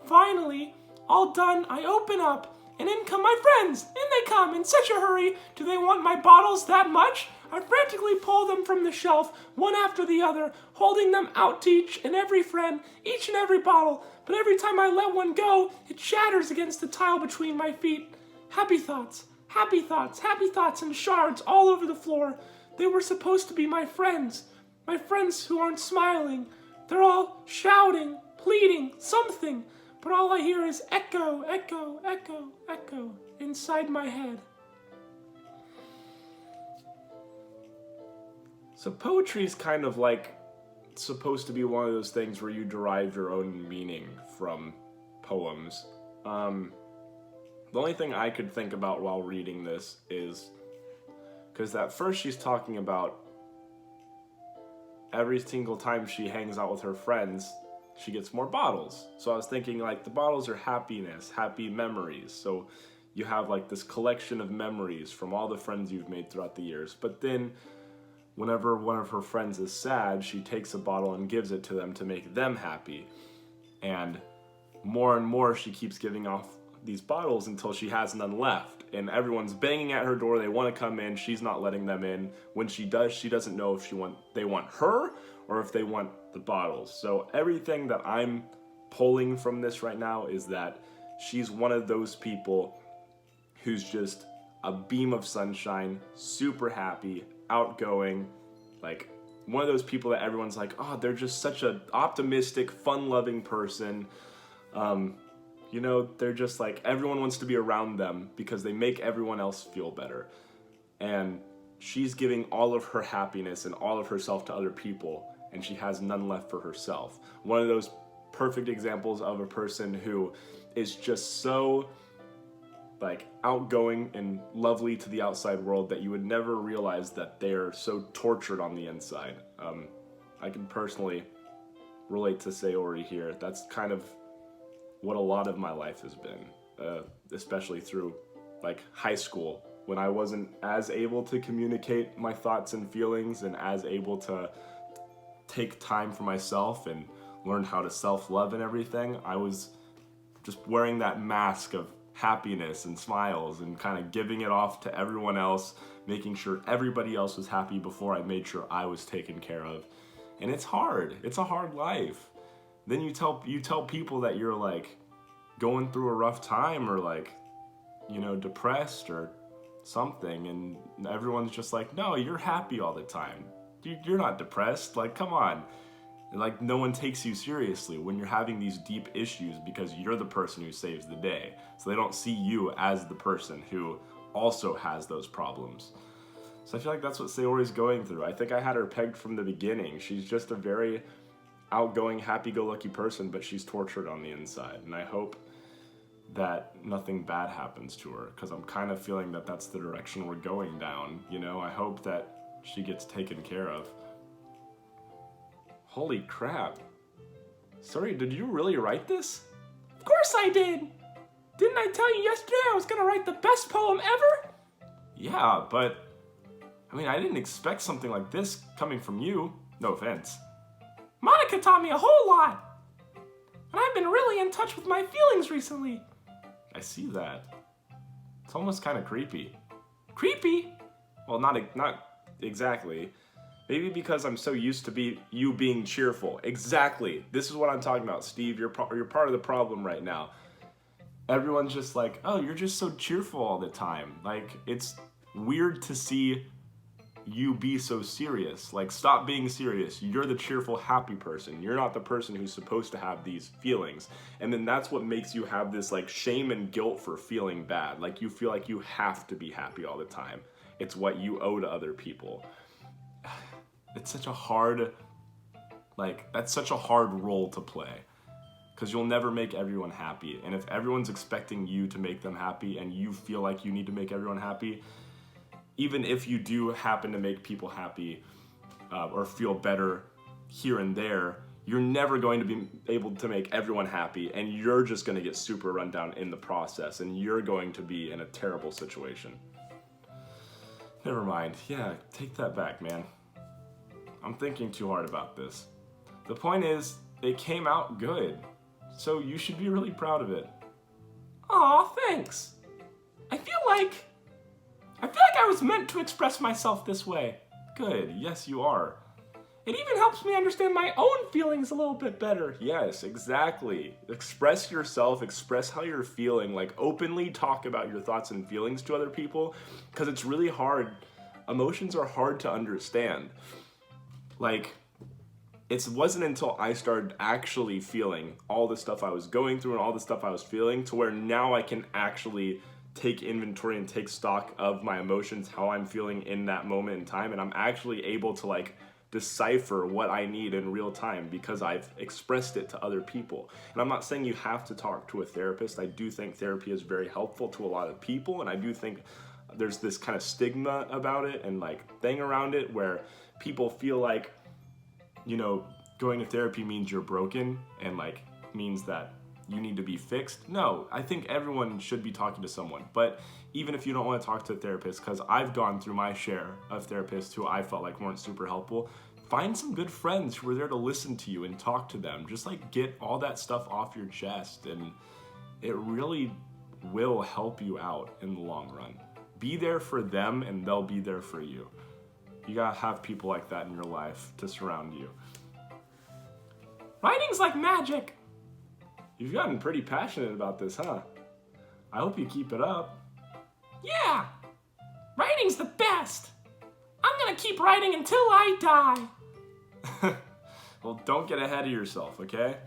Finally, all done, I open up, and in come my friends. In they come in such a hurry. Do they want my bottles that much? I frantically pull them from the shelf, one after the other, holding them out to each and every friend, each and every bottle. But every time I let one go, it shatters against the tile between my feet. Happy thoughts, happy thoughts, happy thoughts in shards all over the floor. They were supposed to be my friends who aren't smiling. They're all shouting, pleading, something. But all I hear is echo, echo, echo, echo inside my head. So poetry is kind of like supposed to be one of those things where you derive your own meaning from poems. The only thing I could think about while reading this is, because at first she's talking about every single time she hangs out with her friends, she gets more bottles. So I was thinking like the bottles are happiness, happy memories. So you have like this collection of memories from all the friends you've made throughout the years. But then whenever one of her friends is sad, she takes a bottle and gives it to them to make them happy. And more she keeps giving off these bottles until she has none left. And everyone's banging at her door. They want to come in. She's not letting them in. When she does, she doesn't know if they want her or if they want the bottles. So everything that I'm pulling from this right now is that she's one of those people who's just a beam of sunshine, super happy, outgoing, like one of those people that everyone's like, oh, they're just such an optimistic, fun-loving person. They're just like, everyone wants to be around them because they make everyone else feel better. And she's giving all of her happiness and all of herself to other people, and she has none left for herself. One of those perfect examples of a person who is just so like outgoing and lovely to the outside world that you would never realize that they're so tortured on the inside. I can personally relate to Sayori here. That's kind of what a lot of my life has been, especially through like high school, when I wasn't as able to communicate my thoughts and feelings and as able to take time for myself and learn how to self-love and everything. I was just wearing that mask of happiness and smiles and kind of giving it off to everyone else, making sure everybody else was happy before I made sure I was taken care of. And it's hard. It's a hard life. Then you tell people that you're like going through a rough time or like, depressed or something, and everyone's just like, no, you're happy all the time. You're not depressed. Like, come on. Like, no one takes you seriously when you're having these deep issues because you're the person who saves the day. So they don't see you as the person who also has those problems. So I feel like that's what Sayori's going through. I think I had her pegged from the beginning. She's just a very outgoing, happy-go-lucky person, but she's tortured on the inside. And I hope that nothing bad happens to her, because I'm kind of feeling that that's the direction we're going down. I hope that she gets taken care of. Holy crap. Sorry, did you really write this? Of course I did. Didn't I tell you yesterday I was gonna write the best poem ever? Yeah, but I didn't expect something like this coming from you. No offense. Monica taught me a whole lot. And I've been really in touch with my feelings recently. I see that. It's almost kind of creepy. Creepy? Well, not exactly. Maybe because I'm so used to you being cheerful. Exactly. This is what I'm talking about, Steve. You're part of the problem right now. Everyone's just like, oh, you're just so cheerful all the time. Like, it's weird to see you be so serious. Like, stop being serious. You're the cheerful, happy person. You're not the person who's supposed to have these feelings. And then that's what makes you have this like shame and guilt for feeling bad. Like, you feel like you have to be happy all the time. It's what you owe to other people. It's such a hard, that's such a hard role to play. Because you'll never make everyone happy. And if everyone's expecting you to make them happy and you feel like you need to make everyone happy, even if you do happen to make people happy or feel better here and there, you're never going to be able to make everyone happy, and you're just going to get super run down in the process, and you're going to be in a terrible situation. Never mind. Yeah, take that back, man. I'm thinking too hard about this. The point is, it came out good, so you should be really proud of it. Aw, thanks. I feel like I was meant to express myself this way. Good, yes you are. It even helps me understand my own feelings a little bit better. Yes, exactly. Express yourself, express how you're feeling, like openly talk about your thoughts and feelings to other people, because it's really hard. Emotions are hard to understand. Like, it wasn't until I started actually feeling all the stuff I was going through and all the stuff I was feeling to where now I can actually take inventory and take stock of my emotions, how I'm feeling in that moment in time, and I'm actually able to like decipher what I need in real time because I've expressed it to other people. And I'm not saying you have to talk to a therapist. I do think therapy is very helpful to a lot of people, and I do think there's this kind of stigma about it and like thing around it where people feel like, you know, going to therapy means you're broken and like means that you need to be fixed. No, I think everyone should be talking to someone. But even if you don't want to talk to a therapist, because I've gone through my share of therapists who I felt like weren't super helpful, find some good friends who are there to listen to you and talk to them. Just like get all that stuff off your chest, and it really will help you out in the long run. Be there for them and they'll be there for you. You gotta have people like that in your life to surround you. Writing's like magic. You've gotten pretty passionate about this, huh? I hope you keep it up. Yeah, writing's the best. I'm gonna keep writing until I die. Well, don't get ahead of yourself, okay?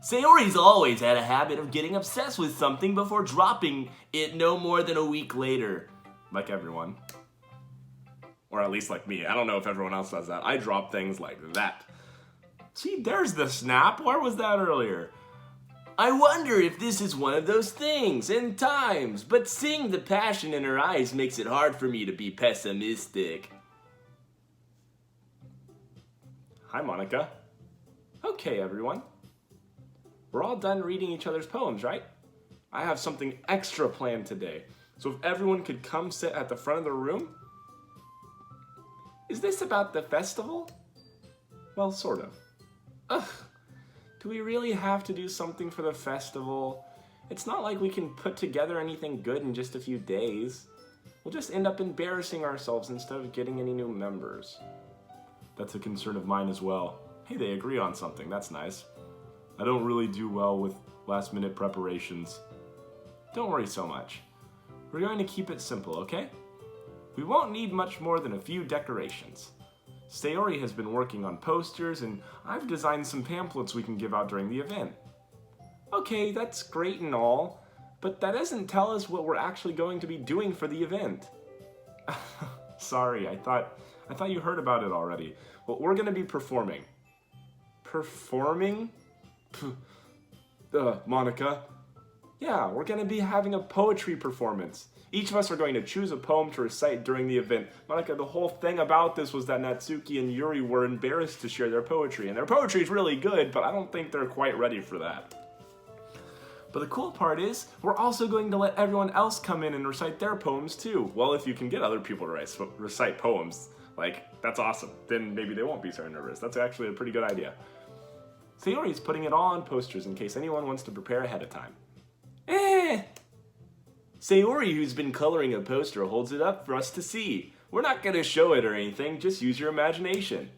Sayori's always had a habit of getting obsessed with something before dropping it no more than a week later. Like everyone. Or at least like me. I don't know if everyone else does that. I drop things like that. See, there's the snap. Where was that earlier? I wonder if this is one of those things and times, but seeing the passion in her eyes makes it hard for me to be pessimistic. Hi, Monica. Okay, everyone. We're all done reading each other's poems, right? I have something extra planned today. So if everyone could come sit at the front of the room. Is this about the festival? Well, sort of. Ugh. Do we really have to do something for the festival? It's not like we can put together anything good in just a few days. We'll just end up embarrassing ourselves instead of getting any new members. That's a concern of mine as well. Hey, they agree on something. That's nice. I don't really do well with last-minute preparations. Don't worry so much. We're going to keep it simple, okay? We won't need much more than a few decorations. Sayori has been working on posters, and I've designed some pamphlets we can give out during the event. Okay, that's great and all, but that doesn't tell us what we're actually going to be doing for the event. Sorry, I thought you heard about it already. Well, we're going to be performing. Performing? Monica. Yeah, we're going to be having a poetry performance. Each of us are going to choose a poem to recite during the event. Monica, the whole thing about this was that Natsuki and Yuri were embarrassed to share their poetry, and their poetry is really good, but I don't think they're quite ready for that. But the cool part is, we're also going to let everyone else come in and recite their poems too. Well, if you can get other people to recite poems, like, that's awesome. Then maybe they won't be so nervous. That's actually a pretty good idea. Sayori's putting it all on posters in case anyone wants to prepare ahead of time. Sayori, who's been coloring a poster, holds it up for us to see. We're not going to show it or anything, just use your imagination.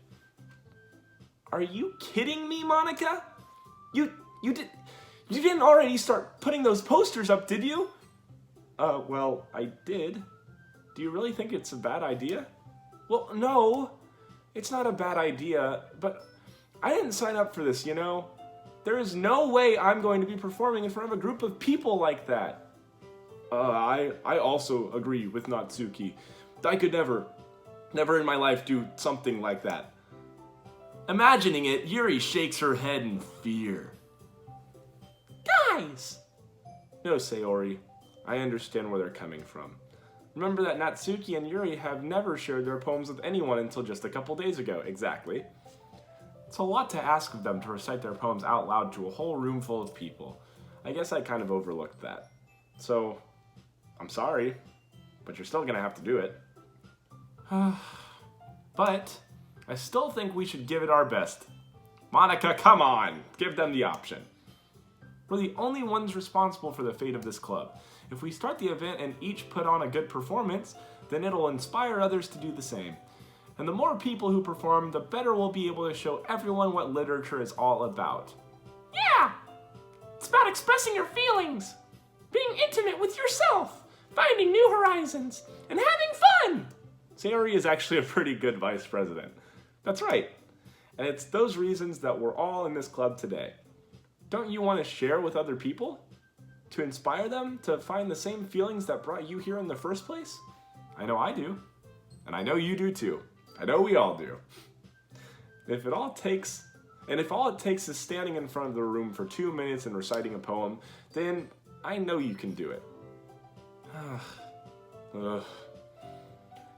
Are you kidding me, Monica? You didn't already start putting those posters up, did you? Well, I did. Do you really think it's a bad idea? Well, no, it's not a bad idea, but I didn't sign up for this, you know? There is no way I'm going to be performing in front of a group of people like that. I also agree with Natsuki. I could never in my life do something like that. Imagining it, Yuri shakes her head in fear. Guys! No, Sayori, I understand where they're coming from. Remember that Natsuki and Yuri have never shared their poems with anyone until just a couple days ago. Exactly. It's a lot to ask of them to recite their poems out loud to a whole room full of people. I guess I kind of overlooked that. So, I'm sorry, but you're still gonna have to do it. But, I still think we should give it our best. Monica, come on! Give them the option. We're the only ones responsible for the fate of this club. If we start the event and each put on a good performance, then it'll inspire others to do the same. And the more people who perform, the better we'll be able to show everyone what literature is all about. Yeah! It's about expressing your feelings, being intimate with yourself, finding new horizons, and having fun! Sayori is actually a pretty good vice president. That's right. And it's those reasons that we're all in this club today. Don't you want to share with other people? To inspire them to find the same feelings that brought you here in the first place? I know I do. And I know you do too. I know we all do. If all it takes is standing in front of the room for 2 minutes and reciting a poem, then I know you can do it.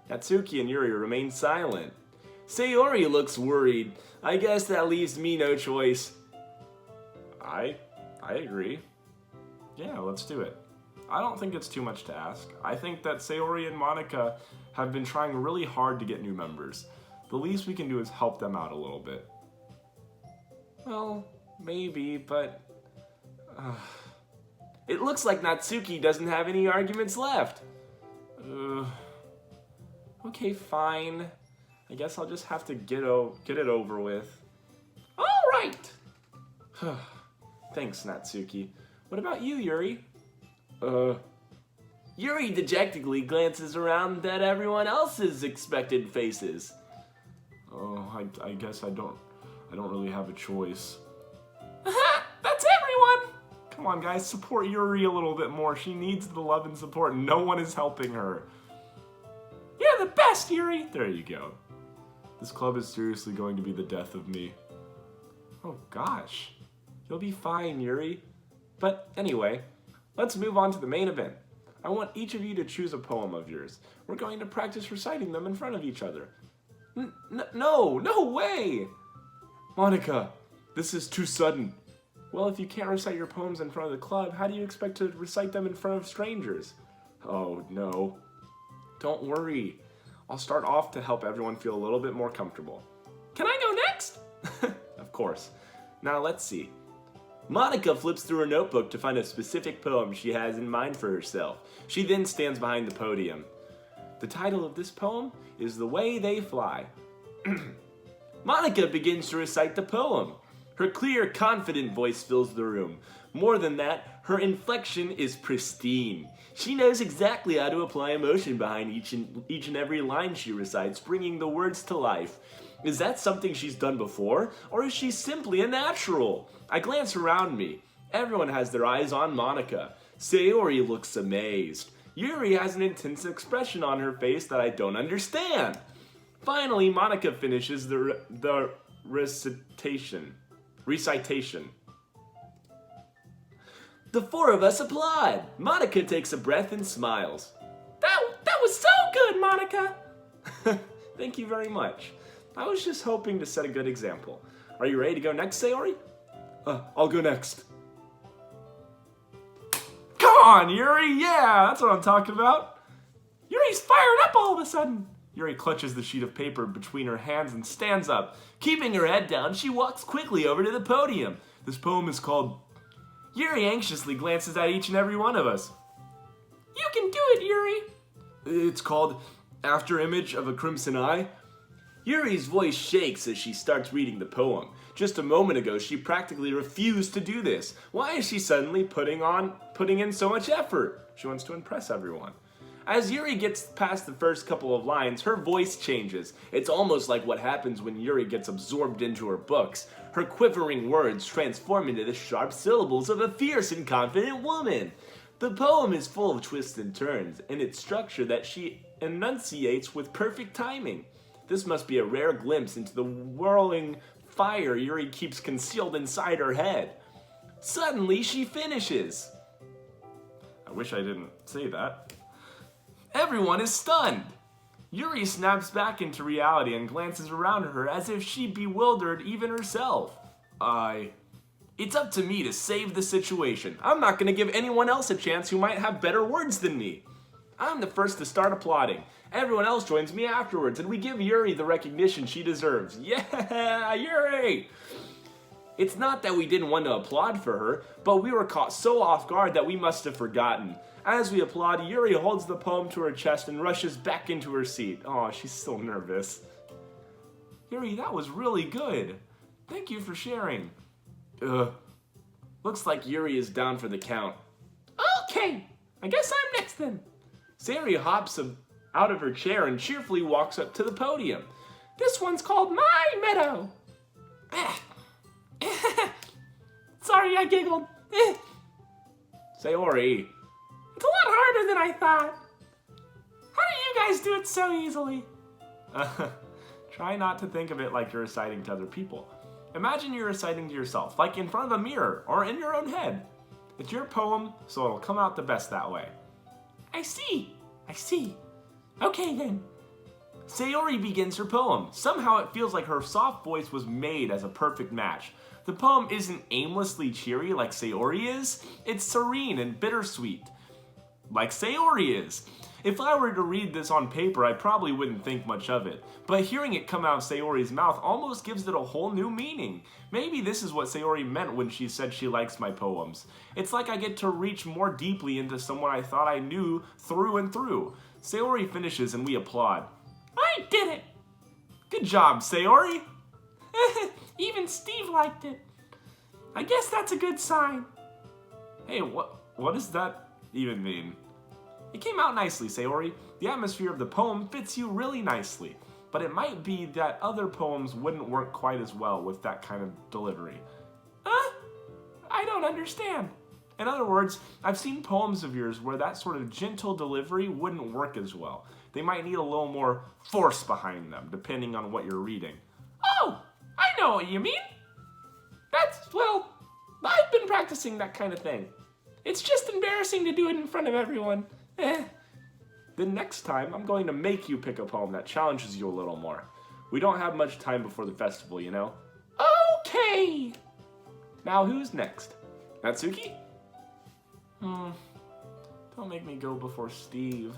Natsuki and Yuri remain silent. Sayori looks worried. I guess that leaves me no choice. I agree. Yeah, let's do it. I don't think it's too much to ask. I think that Sayori and Monica have been trying really hard to get new members. The least we can do is help them out a little bit. Well, maybe, but... It looks like Natsuki doesn't have any arguments left. Okay, fine. I guess I'll just have to get it over with. All right! Thanks, Natsuki. What about you, Yuri? Yuri dejectedly glances around at everyone else's expected faces. Oh, I guess I don't really have a choice. That's everyone! Come on, guys, support Yuri a little bit more. She needs the love and support. No one is helping her. You're the best, Yuri! There you go. This club is seriously going to be the death of me. Oh, gosh. You'll be fine, Yuri. But anyway, let's move on to the main event. I want each of you to choose a poem of yours. We're going to practice reciting them in front of each other. No way! Monica, this is too sudden. Well, if you can't recite your poems in front of the club, how do you expect to recite them in front of strangers? Oh, no. Don't worry. I'll start off to help everyone feel a little bit more comfortable. Can I go next? Of course. Now let's see. Monica flips through her notebook to find a specific poem she has in mind for herself. She then stands behind the podium. The title of this poem is The Way They Fly. Monica begins to recite the poem. Her clear, confident voice fills the room. More than that, her inflection is pristine. She knows exactly how to apply emotion behind each and every line she recites, bringing the words to life. Is that something she's done before, or is she simply a natural? I glance around me. Everyone has their eyes on Monica. Sayori looks amazed. Yuri has an intense expression on her face that I don't understand. Finally, Monica finishes the recitation. The four of us applaud. Monica takes a breath and smiles. That was so good, Monica! Thank you very much. I was just hoping to set a good example. Are you ready to go next, Sayori? I'll go next. Come on, Yuri! Yeah, that's what I'm talking about. Yuri's fired up all of a sudden. Yuri clutches the sheet of paper between her hands and stands up. Keeping her head down, she walks quickly over to the podium. This poem is called... Yuri anxiously glances at each and every one of us. You can do it, Yuri. It's called After Image of a Crimson Eye. Yuri's voice shakes as she starts reading the poem. Just a moment ago, she practically refused to do this. Why is she suddenly putting in so much effort? She wants to impress everyone. As Yuri gets past the first couple of lines, her voice changes. It's almost like what happens when Yuri gets absorbed into her books. Her quivering words transform into the sharp syllables of a fierce and confident woman. The poem is full of twists and turns, and its structure that she enunciates with perfect timing. This must be a rare glimpse into the whirling fire Yuri keeps concealed inside her head. Suddenly, she finishes. I wish I didn't say that. Everyone is stunned. Yuri snaps back into reality and glances around her as if she bewildered even herself. It's up to me to save the situation. I'm not going to give anyone else a chance who might have better words than me. I'm the first to start applauding. Everyone else joins me afterwards, and we give Yuri the recognition she deserves. Yeah, Yuri! It's not that we didn't want to applaud for her, but we were caught so off guard that we must have forgotten. As we applaud, Yuri holds the poem to her chest and rushes back into her seat. Oh, she's so nervous. Yuri, that was really good. Thank you for sharing. Looks like Yuri is down for the count. Okay, I guess I'm next then. Sayori hops out of her chair and cheerfully walks up to the podium. This one's called My Meadow. Sorry, I giggled. Sayori. It's a lot harder than I thought. How do you guys do it so easily? Try not to think of it like you're reciting to other people. Imagine you're reciting to yourself, like in front of a mirror or in your own head. It's your poem, so it'll come out the best that way. I see. Okay then. Sayori begins her poem. Somehow it feels like her soft voice was made as a perfect match. The poem isn't aimlessly cheery like Sayori is. It's serene and bittersweet, like Sayori is. If I were to read this on paper, I probably wouldn't think much of it. But hearing it come out of Sayori's mouth almost gives it a whole new meaning. Maybe this is what Sayori meant when she said she likes my poems. It's like I get to reach more deeply into someone I thought I knew through and through. Sayori finishes and we applaud. I did it! Good job, Sayori! Even Steve liked it. I guess that's a good sign. Hey, what does that even mean? It came out nicely, Sayori. The atmosphere of the poem fits you really nicely. But it might be that other poems wouldn't work quite as well with that kind of delivery. I don't understand. In other words, I've seen poems of yours where that sort of gentle delivery wouldn't work as well. They might need a little more force behind them, depending on what you're reading. Oh, I know what you mean. Well, I've been practicing that kind of thing. It's just embarrassing to do it in front of everyone. Then next time, I'm going to make you pick a poem that challenges you a little more. We don't have much time before the festival, you know? Okay. Now who's next? Natsuki? Don't make me go before Steve.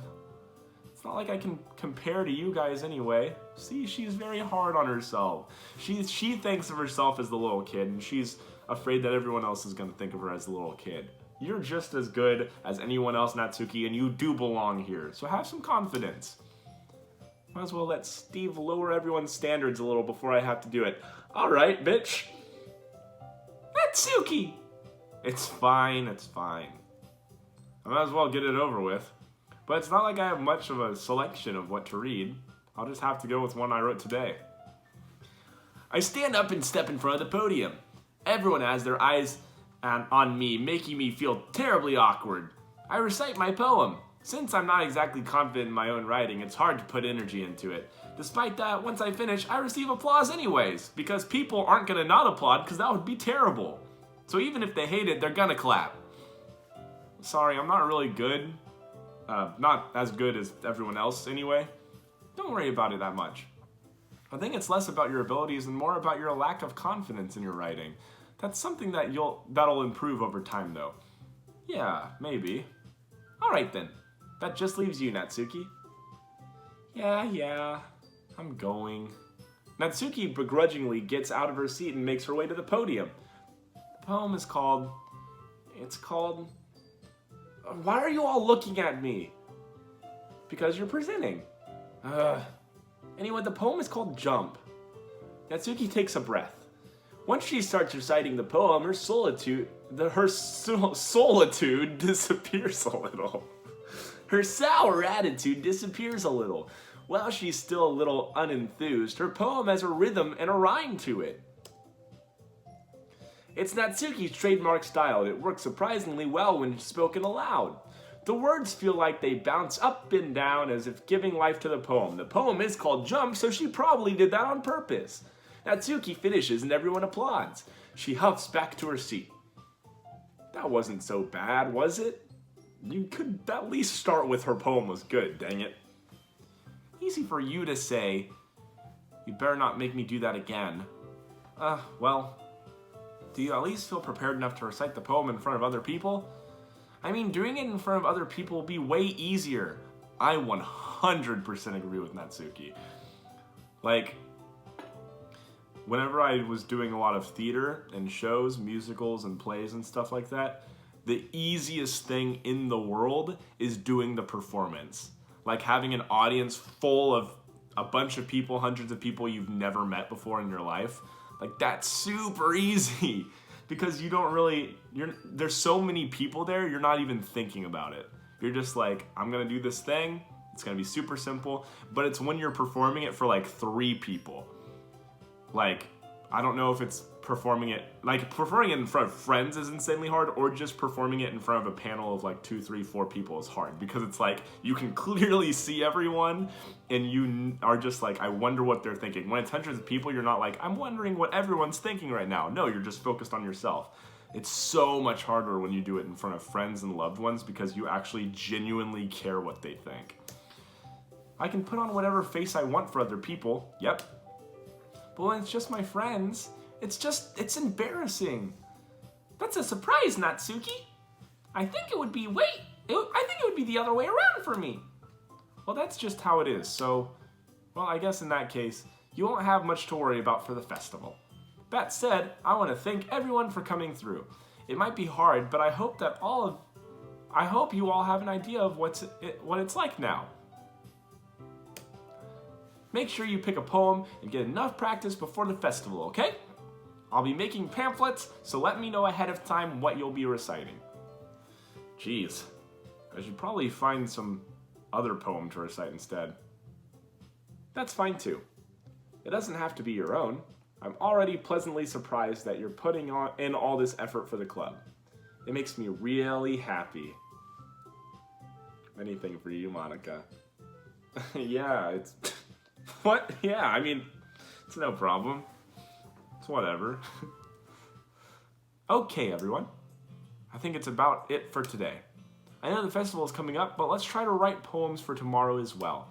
It's not like I can compare to you guys anyway. See, she's very hard on herself. She thinks of herself as the little kid, and she's afraid that everyone else is going to think of her as the little kid. You're just as good as anyone else, Natsuki, and you do belong here. So have some confidence. Might as well let Steve lower everyone's standards a little before I have to do it. All right, bitch. Natsuki! It's fine. I might as well get it over with. But it's not like I have much of a selection of what to read. I'll just have to go with one I wrote today. I stand up and step in front of the podium. Everyone has their eyes on me, making me feel terribly awkward. I recite my poem. Since I'm not exactly confident in my own writing, it's hard to put energy into it. Despite that, once I finish, I receive applause anyways, because people aren't gonna not applaud because that would be terrible. So even if they hate it, they're gonna clap. Sorry, I'm not really good. Not as good as everyone else anyway. Don't worry about it that much. I think it's less about your abilities and more about your lack of confidence in your writing. That's something that'll improve over time though. Yeah, maybe. Alright then. That just leaves you, Natsuki. Yeah, I'm going. Natsuki begrudgingly gets out of her seat and makes her way to the podium. The poem is called... Why are you all looking at me? Because you're presenting. Anyway, the poem is called Jump. Natsuki takes a breath. Once she starts reciting the poem, her solitude disappears a little. Her sour attitude disappears a little. While she's still a little unenthused, her poem has a rhythm and a rhyme to it. It's Natsuki's trademark style, and it works surprisingly well when spoken aloud. The words feel like they bounce up and down as if giving life to the poem. The poem is called Jump, so she probably did that on purpose. Natsuki finishes and everyone applauds. She huffs back to her seat. That wasn't so bad, was it? You could at least start with her poem was good, dang it. Easy for you to say. You better not make me do that again. Well, do you at least feel prepared enough to recite the poem in front of other people? I mean, doing it in front of other people will be way easier. I 100% agree with Natsuki. Like, whenever I was doing a lot of theater and shows, musicals and plays and stuff like that, the easiest thing in the world is doing the performance. Like having an audience full of a bunch of people, hundreds of people you've never met before in your life. Like that's super easy because you don't really, there's so many people there, you're not even thinking about it. You're just like, I'm gonna do this thing, it's gonna be super simple, but it's when you're performing it for like 3 people. Like, I don't know if it's performing it in front of friends is insanely hard, or just performing it in front of a panel of like 2, 3, 4 people is hard, because it's like you can clearly see everyone and you are just like, I wonder what they're thinking. When it's hundreds of people, you're not like, I'm wondering what everyone's thinking right now. No, you're just focused on yourself. It's so much harder when you do it in front of friends and loved ones because you actually genuinely care what they think. I can put on whatever face I want for other people, yep. But when it's just my friends, it's embarrassing. That's a surprise, Natsuki. I think it would be the other way around for me. Well, that's just how it is, so, well, I guess in that case, you won't have much to worry about for the festival. That said, I want to thank everyone for coming through. It might be hard, but I hope you all have an idea of what it's like now. Make sure you pick a poem and get enough practice before the festival, okay? I'll be making pamphlets, so let me know ahead of time what you'll be reciting. Jeez, I should probably find some other poem to recite instead. That's fine too. It doesn't have to be your own. I'm already pleasantly surprised that you're putting in all this effort for the club. It makes me really happy. Anything for you, Monica. Yeah, it's... What? Yeah, I mean, it's no problem. It's whatever. Okay, everyone. I think it's about it for today. I know the festival is coming up, but let's try to write poems for tomorrow as well.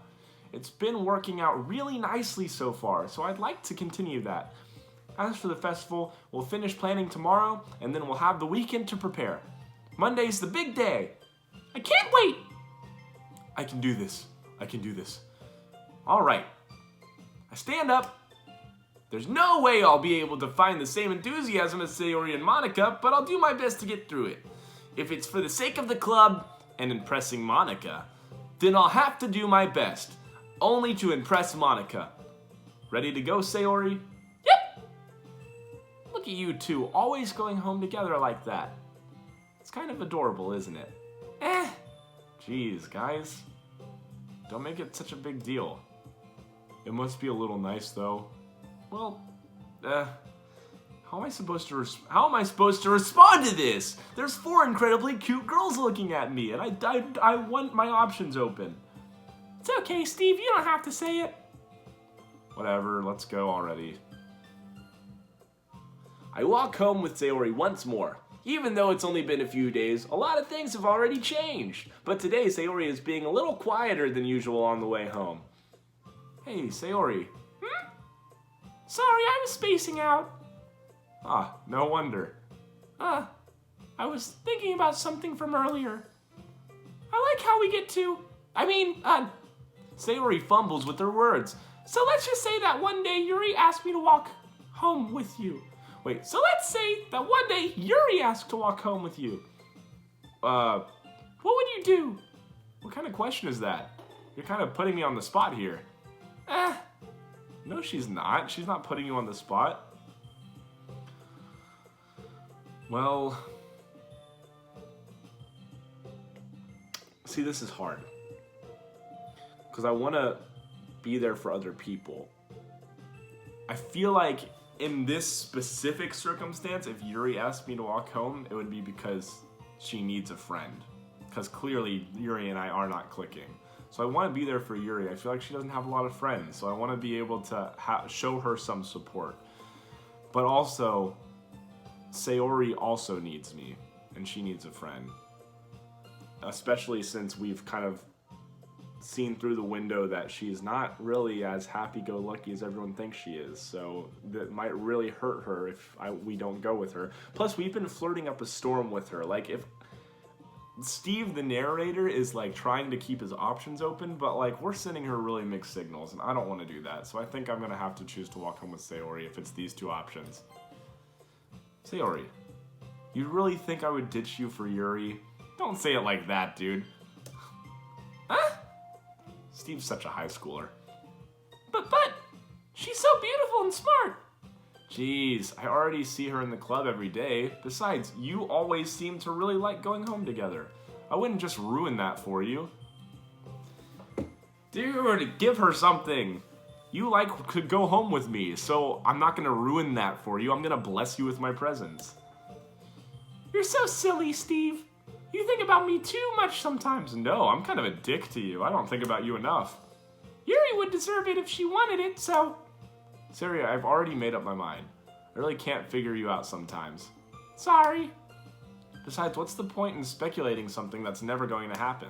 It's been working out really nicely so far, so I'd like to continue that. As for the festival, we'll finish planning tomorrow, and then we'll have the weekend to prepare. Monday's the big day. I can't wait. I can do this. I can do this. All right. I stand up. There's no way I'll be able to find the same enthusiasm as Sayori and Monica, but I'll do my best to get through it. If it's for the sake of the club and impressing Monica, then I'll have to do my best, only to impress Monica. Ready to go, Sayori? Yep! Look at you two, always going home together like that. It's kind of adorable, isn't it? Jeez, guys. Don't make it such a big deal. It must be a little nice, though. Well, how am I supposed to respond to this? There's 4 incredibly cute girls looking at me, and I want my options open. It's okay, Steve. You don't have to say it. Whatever, let's go already. I walk home with Sayori once more. Even though it's only been a few days, a lot of things have already changed. But today, Sayori is being a little quieter than usual on the way home. Hey, Sayori. Sorry, I was spacing out. Ah, no wonder. I was thinking about something from earlier. I like how we get to... Sayori fumbles with her words. So let's just say that one day Yuri asked me to walk home with you. Wait, So let's say that one day Yuri asked to walk home with you. What would you do? What kind of question is that? You're kind of putting me on the spot here. No, she's not. She's not putting you on the spot. Well... See, this is hard. Because I want to be there for other people. I feel like in this specific circumstance, if Yuri asked me to walk home, it would be because she needs a friend. Because clearly, Yuri and I are not clicking. So I want to be there for Yuri. I feel like she doesn't have a lot of friends. So I want to be able to show her some support. But also, Sayori also needs me. And she needs a friend. Especially since we've kind of seen through the window that she's not really as happy-go-lucky as everyone thinks she is. So that might really hurt her if we don't go with her. Plus, we've been flirting up a storm with her. Like, if Steve, the narrator, is like trying to keep his options open, but like we're sending her really mixed signals, and I don't want to do that. So I think I'm gonna have to choose to walk home with Sayori if it's these two options. Sayori, you really think I would ditch you for Yuri? Don't say it like that, dude. Huh? Steve's such a high schooler. But, she's so beautiful and smart. Jeez, I already see her in the club every day. Besides, you always seem to really like going home together. I wouldn't just ruin that for you. Dude, give her something. You could go home with me, so I'm not gonna ruin that for you. I'm gonna bless you with my presence. You're so silly, Steve. You think about me too much sometimes. No, I'm kind of a dick to you. I don't think about you enough. Yuri would deserve it if she wanted it, so... Sayori, I've already made up my mind. I really can't figure you out sometimes. Sorry. Besides, what's the point in speculating something that's never going to happen?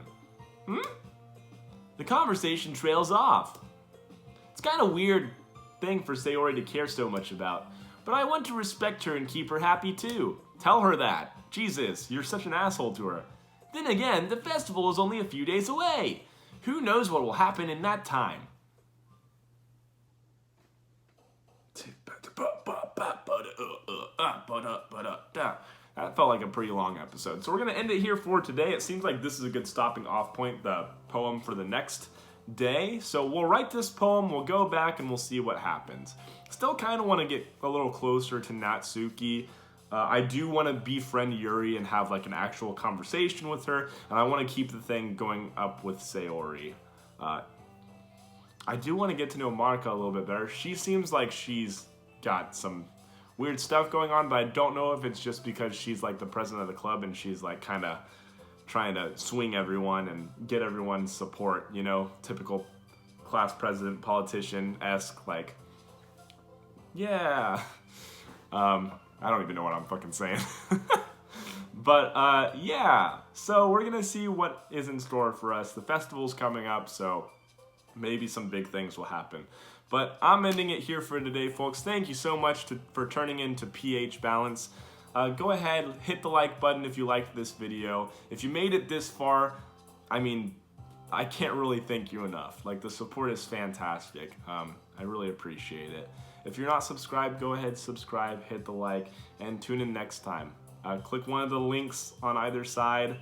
The conversation trails off. It's kind of weird thing for Sayori to care so much about, but I want to respect her and keep her happy too. Tell her that. Jesus, you're such an asshole to her. Then again, the festival is only a few days away. Who knows what will happen in that time? That felt like a pretty long episode. So we're going to end it here for today. It seems like this is a good stopping off point, the poem for the next day. So we'll write this poem, we'll go back, and we'll see what happens. Still kind of want to get a little closer to Natsuki. I do want to befriend Yuri and have like an actual conversation with her, and I want to keep the thing going up with Sayori. I do want to get to know Monica a little bit better. She seems like she's got some weird stuff going on, but I don't know if it's just because she's like the president of the club and she's like kind of trying to swing everyone and get everyone's support, you know, typical class president, politician-esque, like, yeah. I don't even know what I'm fucking saying. But, yeah. So we're going to see what is in store for us. The festival's coming up, so maybe some big things will happen. But I'm ending it here for today, folks. Thank you so much for turning in to pH Balance. Go ahead, hit the like button if you liked this video. If you made it this far, I mean, I can't really thank you enough. Like, the support is fantastic. I really appreciate it. If you're not subscribed, go ahead, subscribe, hit the like, and tune in next time. Click one of the links on either side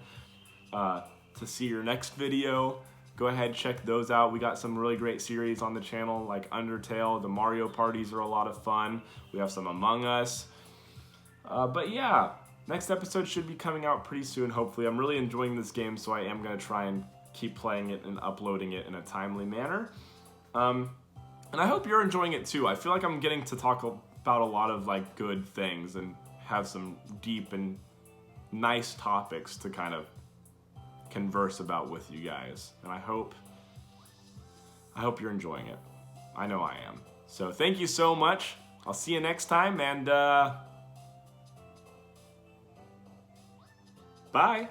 to see your next video. Go ahead, check those out. We got some really great series on the channel, like Undertale. The Mario parties are a lot of fun. We have some Among Us. But yeah, next episode should be coming out pretty soon, hopefully. I'm really enjoying this game, so I am going to try and keep playing it and uploading it in a timely manner. And I hope you're enjoying it too. I feel like I'm getting to talk about a lot of like good things and have some deep and nice topics to kind of converse about with you guys. And I hope you're enjoying it. I know I am. So thank you so much. I'll see you next time, and bye.